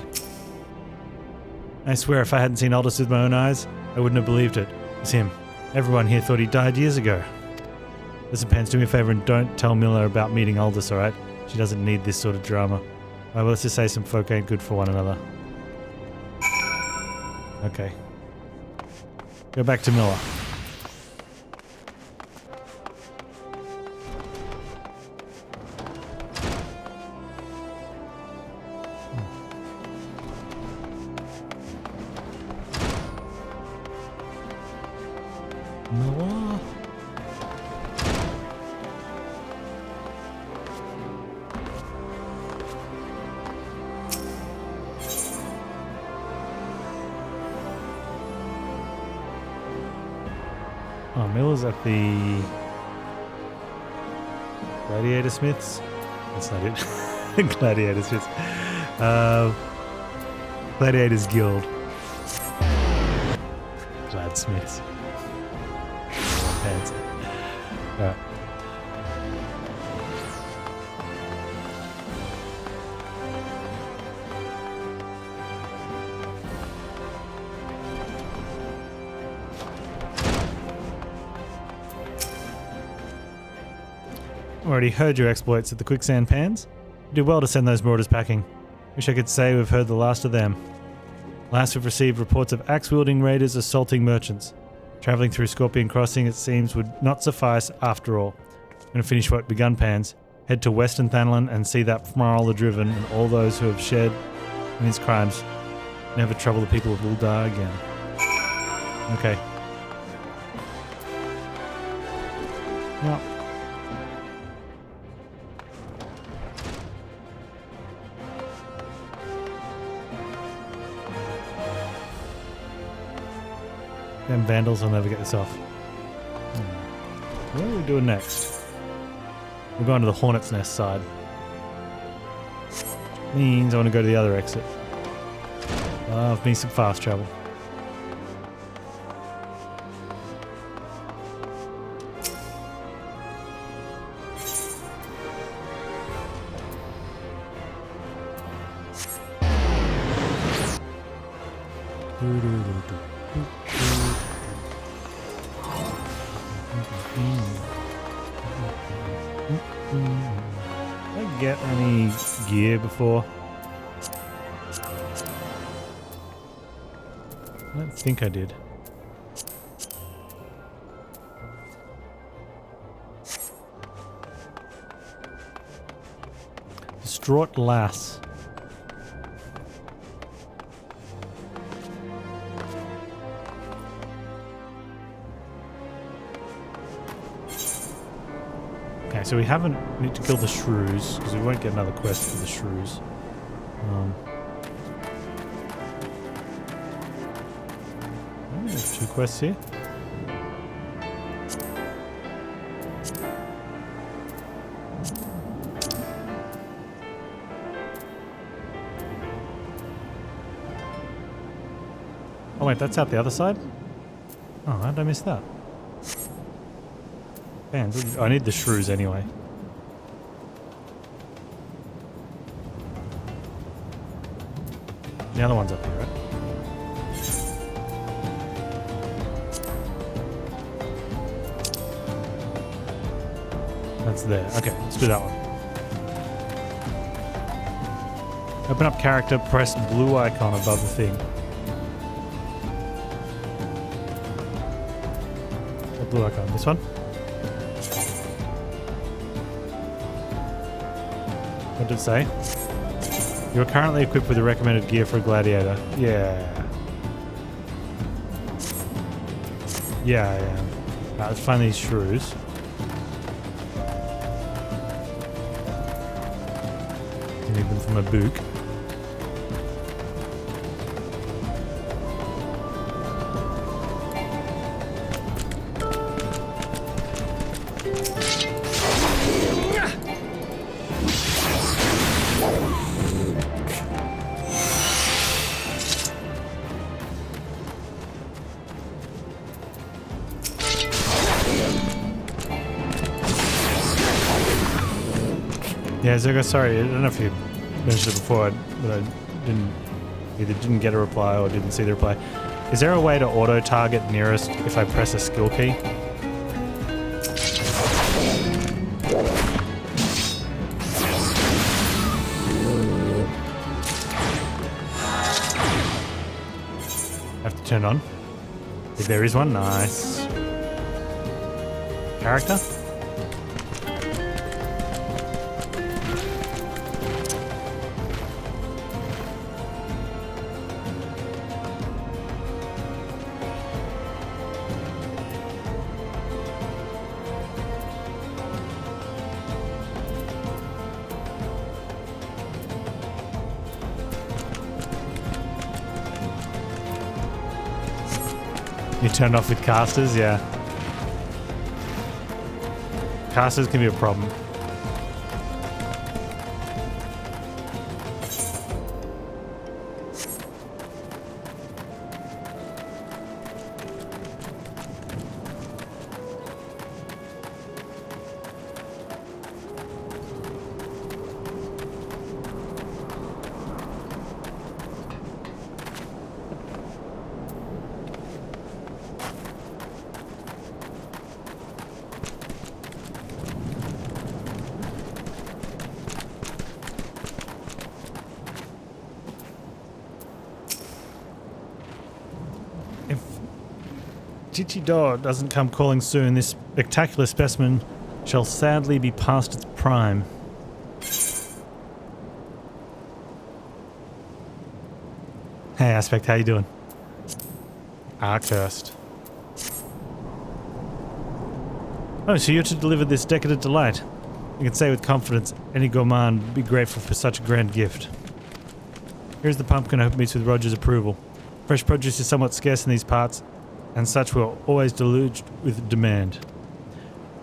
I swear if I hadn't seen Aldous with my own eyes, I wouldn't have believed it. It's him. Everyone here thought he died years ago. Listen, Panz, do me a favor and don't tell Miller about meeting Aldous, alright? She doesn't need this sort of drama. Alright, well, let's just say some folk ain't good for one another. Okay. Go back to Miller. Miller? Oh, Miller's at the Gladiator Smiths? That's not it. Gladiator Smiths. Gladiators Guild. Gladsmiths. Panz. Alright. Already heard your exploits at the quicksand, Panz. You did well to send those marauders packing. Wish I could say we've heard the last of them. Last we've received reports of axe-wielding raiders assaulting merchants. Travelling through Scorpion Crossing, it seems, would not suffice after all. I'm going to finish what begun, Panz. Head to Western Thanlin and see that Primal the Driven and all those who have shared in his crimes. Never trouble the people of Uldar again. Okay. Well. Them vandals will never get this off. What are we doing next? We're going to the Hornet's Nest side. Which means I want to go to the other exit. Love me some fast travel. Did I get any gear before? I don't think I did. Distraught Lass. Okay, so we need to kill the shrews, because we won't get another quest for the shrews. There's 2 quests here. Oh wait, that's out the other side? Oh, how did I miss that? Man, I need the shrews anyway. The other one's up here, right? That's there. Okay, let's do that one. Open up character, press blue icon above the thing. What blue icon? This one? What did it say? You are currently equipped with the recommended gear for a gladiator. Yeah. Yeah, I am. Alright, let's find these shrews. Need them from a book. Yeah, Zogo, sorry, I don't know if you mentioned it before, but I didn't get a reply or didn't see the reply. Is there a way to auto-target nearest if I press a skill key? Have to turn on. If there is one, nice. Character? You turned off with casters, yeah. Casters can be a problem. Chichido doesn't come calling soon, this spectacular specimen shall sadly be past its prime. Hey Aspect, how you doing? Cursed. Oh, so you're to deliver this decadent delight. You can say with confidence, any gourmand would be grateful for such a grand gift. Here's the pumpkin, I hope it meets with Roger's approval. Fresh produce is somewhat scarce in these parts, and such were always deluged with demand.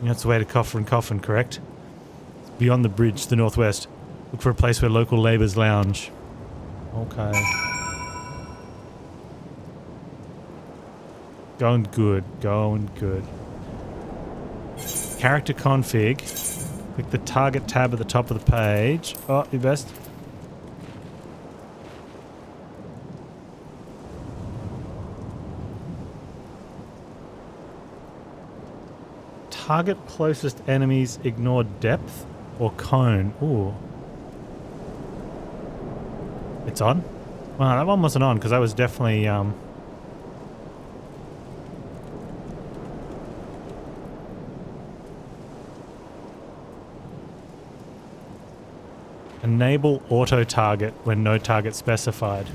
You know, it's the way to Coffer and Coffin, correct? It's beyond the bridge to the northwest. Look for a place where local labourers lounge. Okay. Going good, going good. Character config. Click the target tab at the top of the page. Oh, your best. Target closest enemies, ignore depth or cone. Ooh. It's on? Well, that one wasn't on because I was definitely enable auto target when no target specified.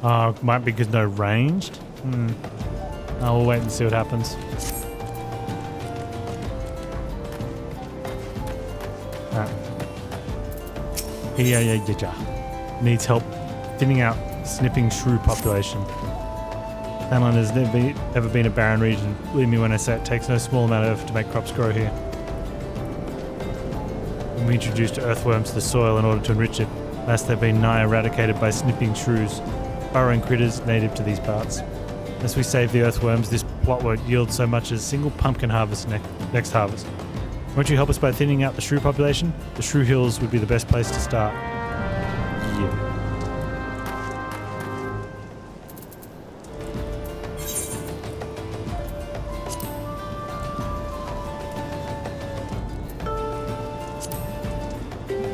Oh, might be because no ranged? Oh, we'll wait and see what happens. Needs help thinning out snipping shrew population. Panland has ever been a barren region. Believe me when I say it takes no small amount of effort to make crops grow here. When we introduced earthworms to the soil in order to enrich it, last they've been nigh eradicated by snipping shrews, burrowing critters native to these parts. Unless we save the earthworms, this plot won't yield so much as a single pumpkin harvest next harvest. Won't you help us by thinning out the shrew population? The Shrew Hills would be the best place to start. Yeah.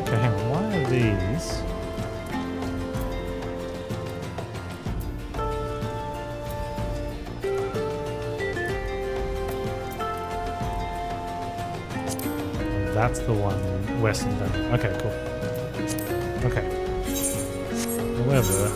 Okay, hang on. Why are these? That's the one west and down. Okay, cool. Okay. However,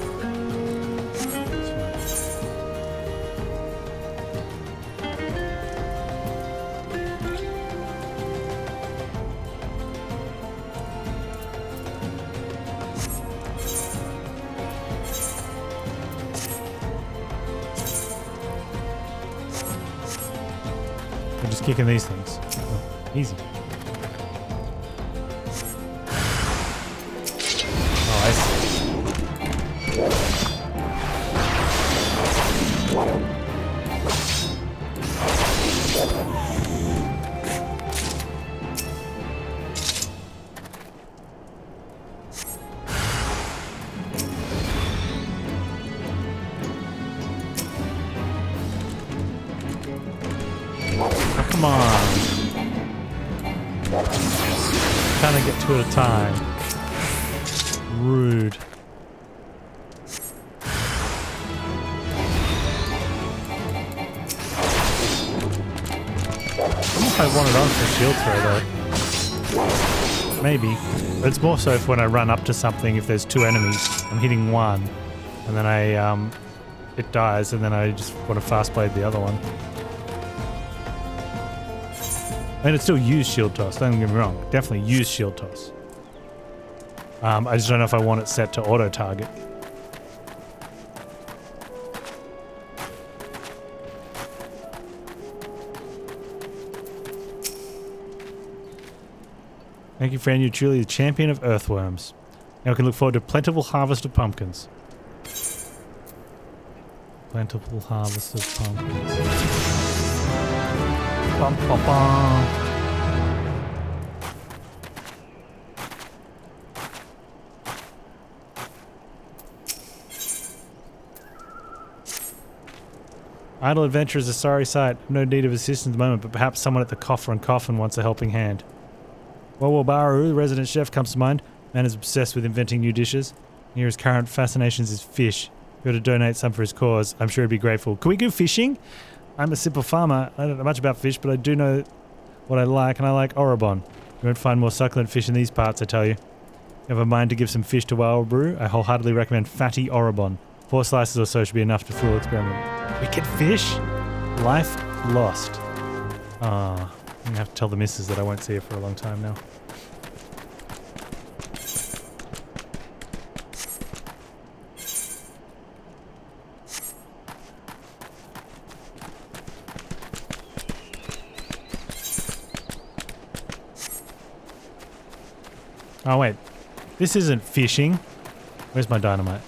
we're just kicking these things. Oh. Easy. Oh, I see. Come on. Trying to get two at a time. Rude. I don't know if I want it on for shield throw though. Maybe. But it's more so if when I run up to something, if there's two enemies, I'm hitting one, and then it dies, and then I just want to fast blade the other one. I mean, it still use shield toss, don't get me wrong. Definitely use shield toss. I just don't know if I want it set to auto target. Thank you, friend. You're truly the champion of earthworms. Now we can look forward to a plentiful harvest of pumpkins. Plentiful harvest of pumpkins. Bum, bum, bum. Idle adventure is a sorry sight. No need of assistance at the moment, but perhaps someone at the coffer and coffin wants a helping hand. Baru, the resident chef, comes to mind. Man is obsessed with inventing new dishes. Here his current fascinations is fish. If you were to donate some for his cause, I'm sure he'd be grateful. Can we go fishing? I'm a simple farmer. I don't know much about fish, but I do know what I like, and I like Orobon. You won't find more succulent fish in these parts, I tell you. If you have a mind to give some fish to Baru, I wholeheartedly recommend fatty Orobon. 4 slices or so should be enough to fool experiment. We get fish? Life lost. Ah, I'm gonna have to tell the missus that I won't see her for a long time now. Oh wait, this isn't fishing. Where's my dynamite?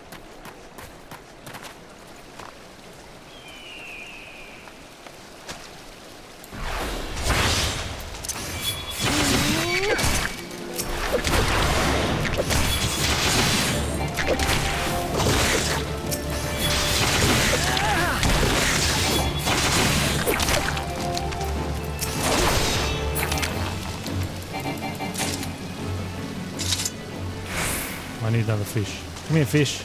I need another fish. Come here, fish.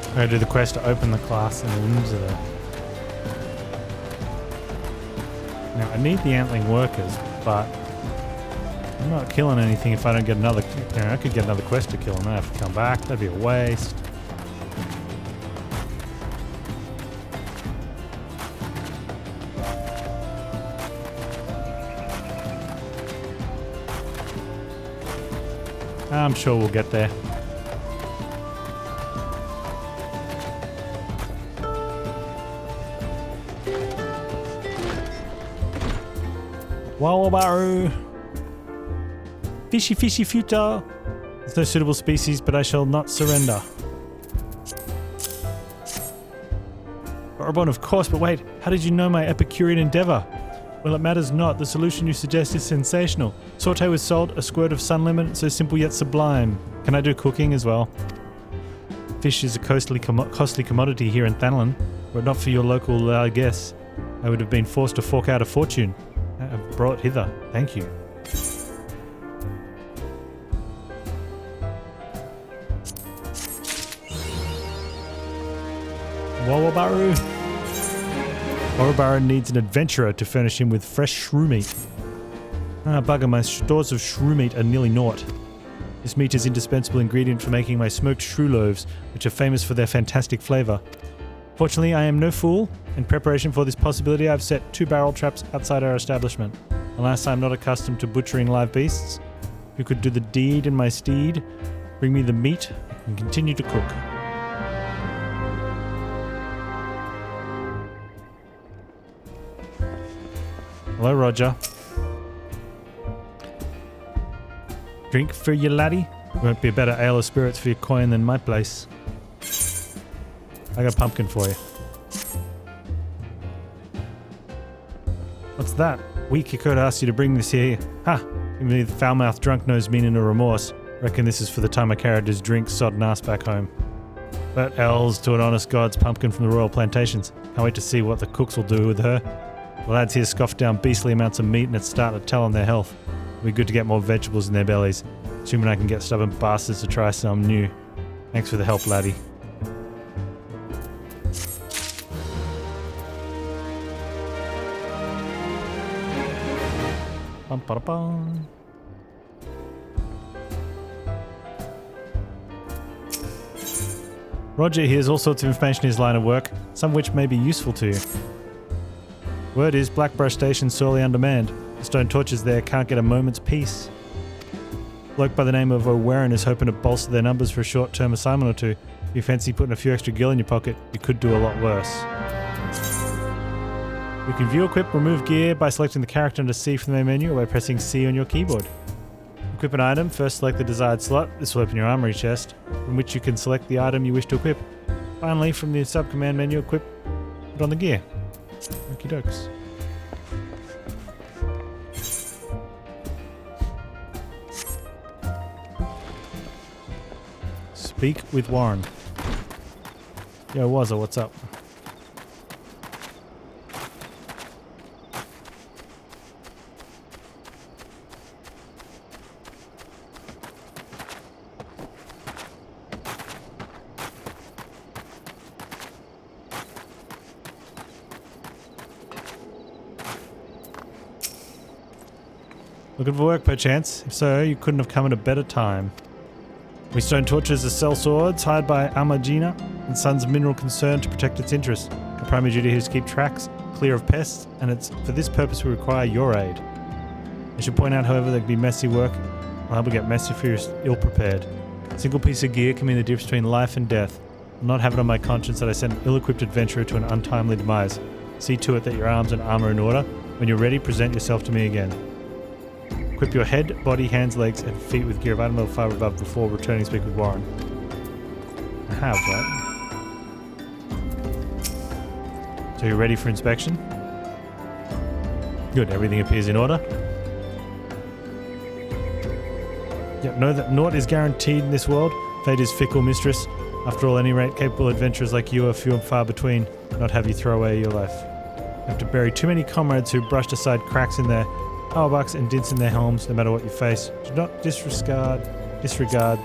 I gotta do the quest to open the class in Eorzea. Now I need the antling workers, but I'm not killing anything if I don't get another. You know, I could get another quest to kill them. I have to come back. That'd be a waste. I'm sure we'll get there. Wawabaru. Fishy, fishy future. There's no suitable species, but I shall not surrender. Orobon, of course, but wait, how did you know my Epicurean endeavor? Well, it matters not. The solution you suggest is sensational. Saute with salt, a squirt of sun lemon, so simple yet sublime. Can I do cooking as well? Fish is a costly commodity here in Thanalan. Were it not for your local largesse, I would have been forced to fork out a fortune. I've brought hither. Thank you. Wawabaru. Ouroboros needs an adventurer to furnish him with fresh shrew meat. Ah, bugger, my stores of shrew meat are nearly naught. This meat is an indispensable ingredient for making my smoked shrew loaves, which are famous for their fantastic flavour. Fortunately, I am no fool. In preparation for this possibility, I've set 2 barrel traps outside our establishment. Alas, I am not accustomed to butchering live beasts. Who could do the deed in my stead? Bring me the meat and continue to cook. Hello, Roger. Drink for your laddie? Won't be a better ale or spirits for your coin than my place. I got a pumpkin for you. What's that? Weak, you could ask you to bring this here. Ha! Give me the foul-mouthed drunk-nosed meaning or remorse. Reckon this is for the time I carried his drink sodden ass back home. But elves to an honest god's pumpkin from the royal plantations. Can't wait to see what the cooks will do with her. The lads here scoffed down beastly amounts of meat and it's starting to tell on their health. It'll be good to get more vegetables in their bellies. Assuming I can get stubborn bastards to try some new. Thanks for the help, laddie. Bum, ba, da, bum. Roger hears all sorts of information in his line of work, some of which may be useful to you. Word is Blackbrush Station's sorely undermanned. The stone torches there can't get a moment's peace. A bloke by the name of O'Warren is hoping to bolster their numbers for a short-term assignment or two. If you fancy putting a few extra gil in your pocket, you could do a lot worse. You can view, equip, remove gear by selecting the character under C from the main menu or by pressing C on your keyboard. Equip an item, first select the desired slot. This will open your armory chest, from which you can select the item you wish to equip. Finally, from the sub-command menu, put on the gear. Okie dokes. Speak with Warren. Yo, Wazza, what's up? Looking for work, perchance? If so, you couldn't have come at a better time. We stone torches are sell swords hired by Amagina and Sons of Mineral Concern to protect its interests. The primary duty here is to keep tracks clear of pests, and it's for this purpose we require your aid. I should point out, however, there can be messy work. I'll help you get messy if you're ill-prepared. A single piece of gear can mean the difference between life and death. I'll not have it on my conscience that I send an ill-equipped adventurer to an untimely demise. See to it that your arms and armor are in order. When you're ready, present yourself to me again. Equip your head, body, hands, legs, and feet with gear of item level 5 above before returning to speak with Warren. I have that. So you're ready for inspection? Good, everything appears in order. Yep, know that naught is guaranteed in this world. Fate is fickle, mistress. After all, at any rate, capable adventurers like you are few and far between. Not have you throw away your life. You have to bury too many comrades who brushed aside cracks in their powerbucks and dints in their helms, no matter what you face. Do not disregard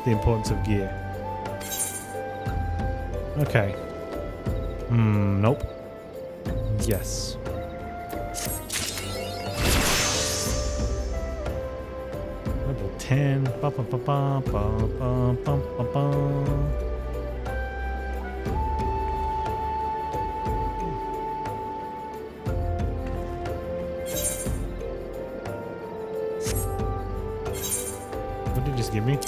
the importance of gear. Okay. Nope. Yes. Level 10. Ba, ba, ba, ba, ba, ba, ba, ba, ba. Give me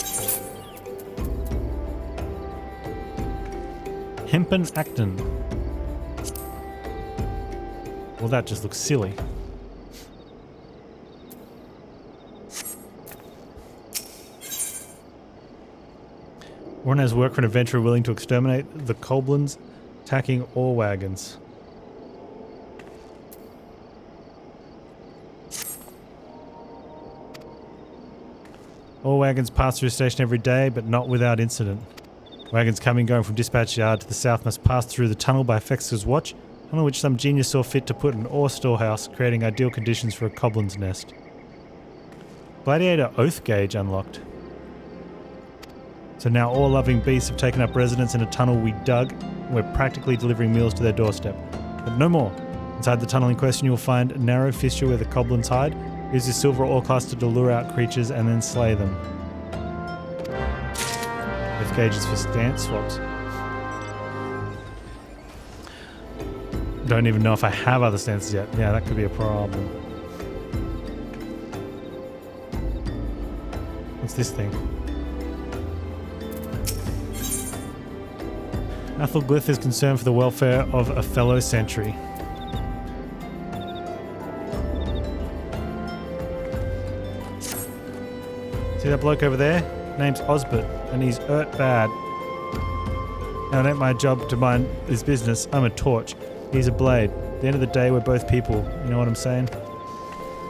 Hempen Acton. Well, that just looks silly. Warren has work for an adventurer willing to exterminate the Koblins attacking ore wagons. All wagons pass through the station every day, but not without incident. Wagons coming and going from dispatch yard to the south must pass through the tunnel by Fexer's watch, tunnel which some genius saw fit to put an ore storehouse, creating ideal conditions for a Coblin's nest. Gladiator Oath Gauge unlocked. So now all loving beasts have taken up residence in a tunnel we dug, and we're practically delivering meals to their doorstep. But no more. Inside the tunnel in question, you will find a narrow fissure where the goblins hide. Use your silver ore cluster to lure out creatures and then slay them. With gauges for stance swaps. Don't even know if I have other stances yet. Yeah, that could be a problem. What's this thing? Athelglyph is concerned for the welfare of a fellow sentry. See that bloke over there? Name's Osbert, and he's bad. Now, it ain't my job to mind his business. I'm a torch. He's a blade. At the end of the day, we're both people. You know what I'm saying?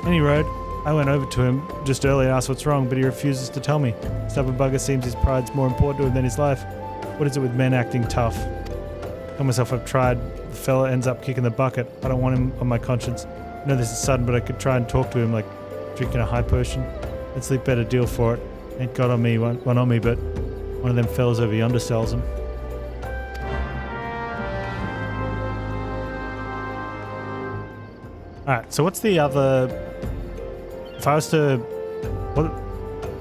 Any road, I went over to him just earlier and asked what's wrong, but he refuses to tell me. Stubborn bugger seems his pride's more important to him than his life. What is it with men acting tough? I tell myself I've tried. The fella ends up kicking the bucket. I don't want him on my conscience. I know this is sudden, but I could try and talk to him like drinking a high potion. I'd sleep better deal for it. Ain't got on me, one on me, but one of them fellas over yonder sells them. Alright, so what's the other... If I was to...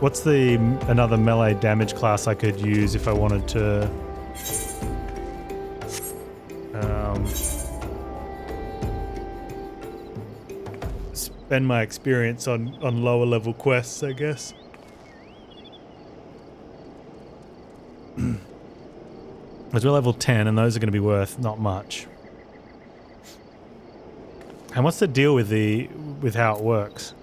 What's the another melee damage class I could use if I wanted to... spend my experience on lower level quests, I guess. Because we're level 10 and those are going to be worth not much. And what's the deal with how it works?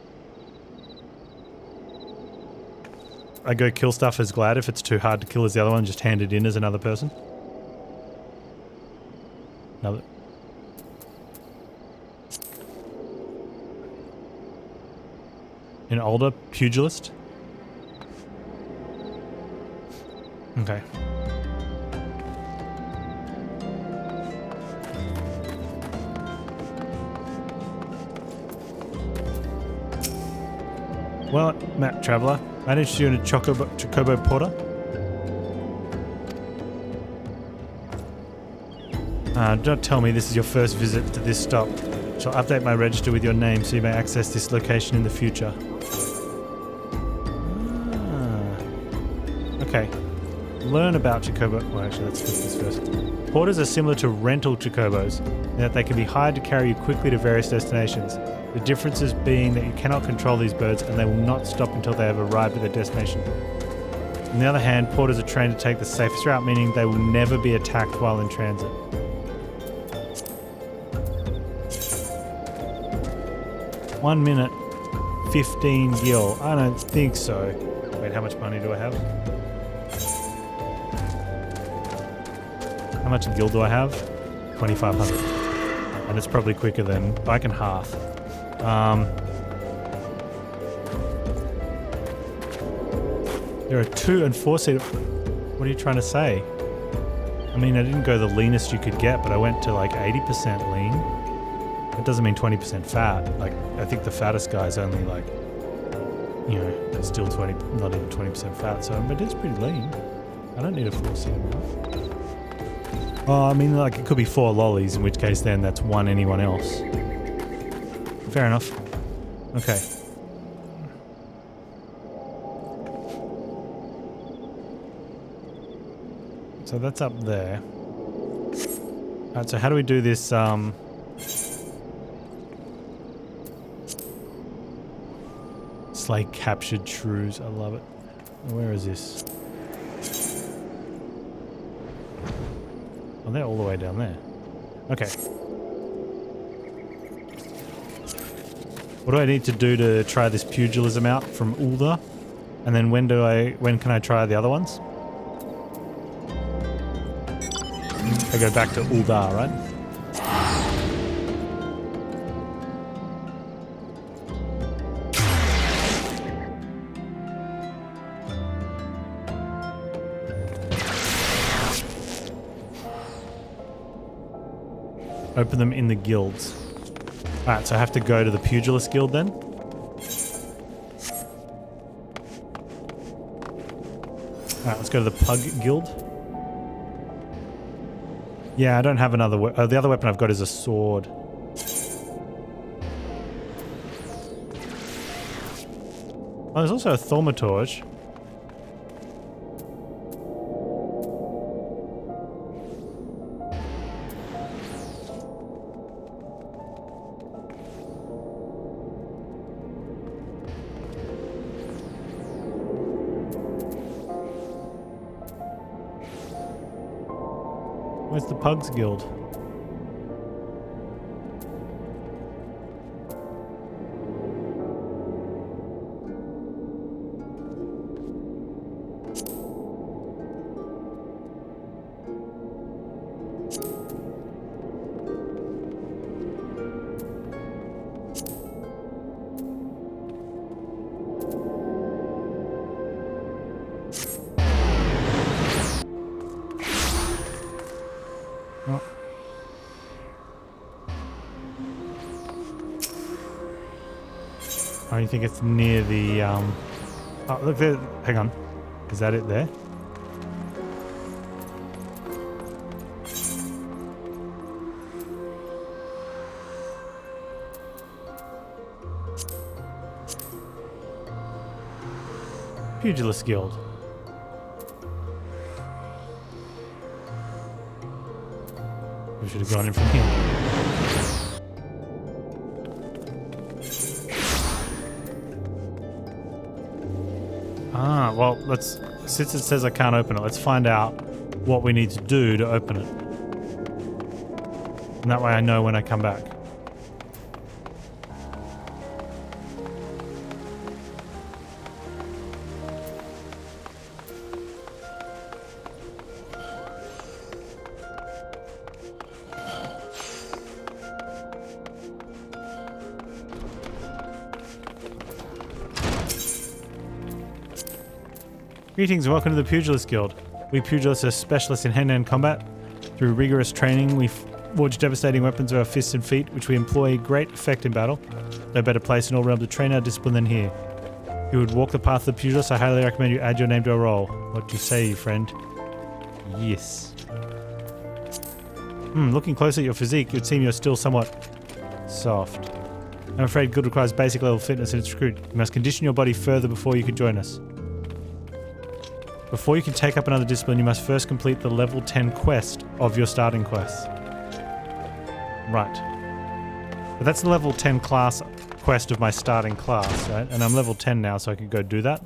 I go kill stuff as Glad if it's too hard to kill as the other one, just hand it in as another person? Another... An older pugilist? Okay. Well, Matt Traveller, managed you in a Chocobo Porter? Don't tell me this is your first visit to this stop. Shall update my register with your name so you may access this location in the future. Okay. Learn about Chocobo... Well, actually, let's fix this first. Porters are similar to rental Chocobos in that they can be hired to carry you quickly to various destinations. The differences being that you cannot control these birds and they will not stop until they have arrived at their destination. On the other hand, porters are trained to take the safest route, meaning they will never be attacked while in transit. One minute, 15 gil. I don't think so. Wait, how much money do I have? How much gil do I have? 2,500. And it's probably quicker than bike and half. There are 2 and 4 seater. What are you trying to say? I mean, I didn't go the leanest you could get, but I went to like 80% lean. That doesn't mean 20% fat. Like, I think the fattest guy's only like, you know, still 20, not even 20% fat. So, but it's pretty lean. I don't need a 4-seater now. Oh, I mean, like, it could be 4 lollies, in which case then that's 1 anyone else. Fair enough. Okay. So that's up there. Alright, so how do we do this, Slay captured shrews. I love it. Where is this? Oh, they're all the way down there. Okay. What do I need to do to try this pugilism out from Ulda? And then when can I try the other ones? I go back to Ulda, right? Open them in the guilds. Alright, so I have to go to the Pugilist Guild then? Alright, let's go to the Pug Guild. Yeah, I don't have another weapon. Oh, the other weapon I've got is a sword. Oh, there's also a thaumaturge. Where's the Pugs Guild? Oh, you think it's near the, Oh, look there. Hang on. Is that it there? Pugilist Guild. We should have gone in from here. Ah, well, since it says I can't open it, let's find out what we need to do to open it. And that way I know when I come back. Greetings and welcome to the Pugilist Guild. We pugilists are specialists in hand-to-hand combat. Through rigorous training, we forge devastating weapons with our fists and feet, which we employ great effect in battle. No better place in all realms to train our discipline than here. If you would walk the path of the pugilist, I highly recommend you add your name to our roll. What do you say, friend? Yes. Looking close at your physique, it would seem you're still somewhat soft. I'm afraid guild requires basic level fitness and it's recruit. You must condition your body further before you can join us. Before you can take up another discipline, you must first complete the level 10 quest of your starting quest. Right. But that's the level 10 class quest of my starting class, right? And I'm level 10 now, so I can go do that.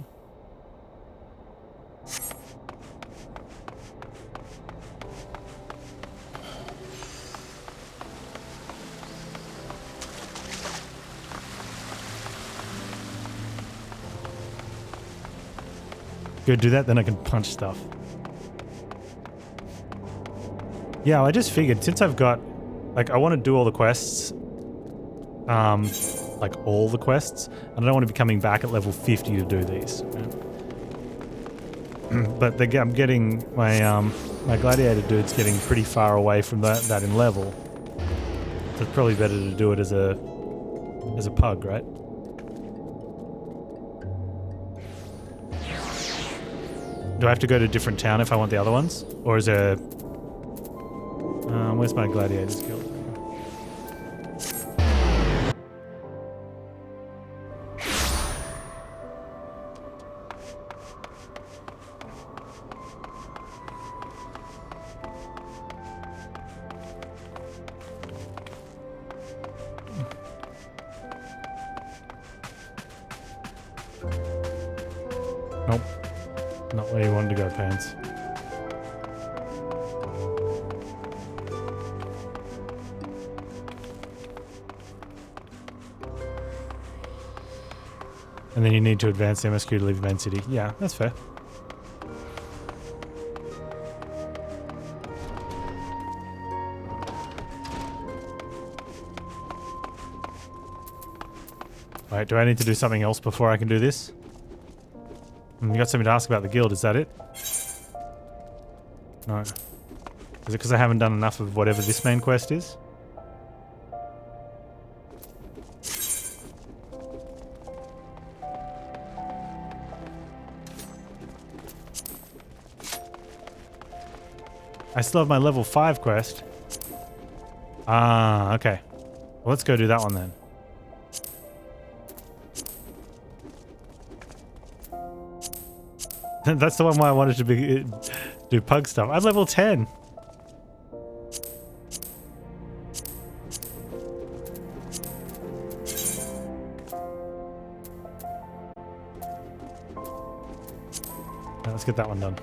Go do that, then I can punch stuff. Yeah, I just figured since I've got, like, I want to do all the quests, like all the quests, and I don't want to be coming back at level 50 to do these. But I'm getting my my gladiator dude's getting pretty far away from that in level. So it's probably better to do it as a pug, right? Do I have to go to a different town if I want the other ones? Or is there... where's my gladiators guild? Nope. Not where you wanted to go, Panz. And then you need to advance the MSQ to leave the main city. Yeah, that's fair. Alright, do I need to do something else before I can do this? You got something to ask about the guild, is that it? No. Is it because I haven't done enough of whatever this main quest is? I still have my level 5 quest. Ah, okay. Well, let's go do that one then. That's the one why I wanted to do pug stuff. I'm level 10. Let's get that one done.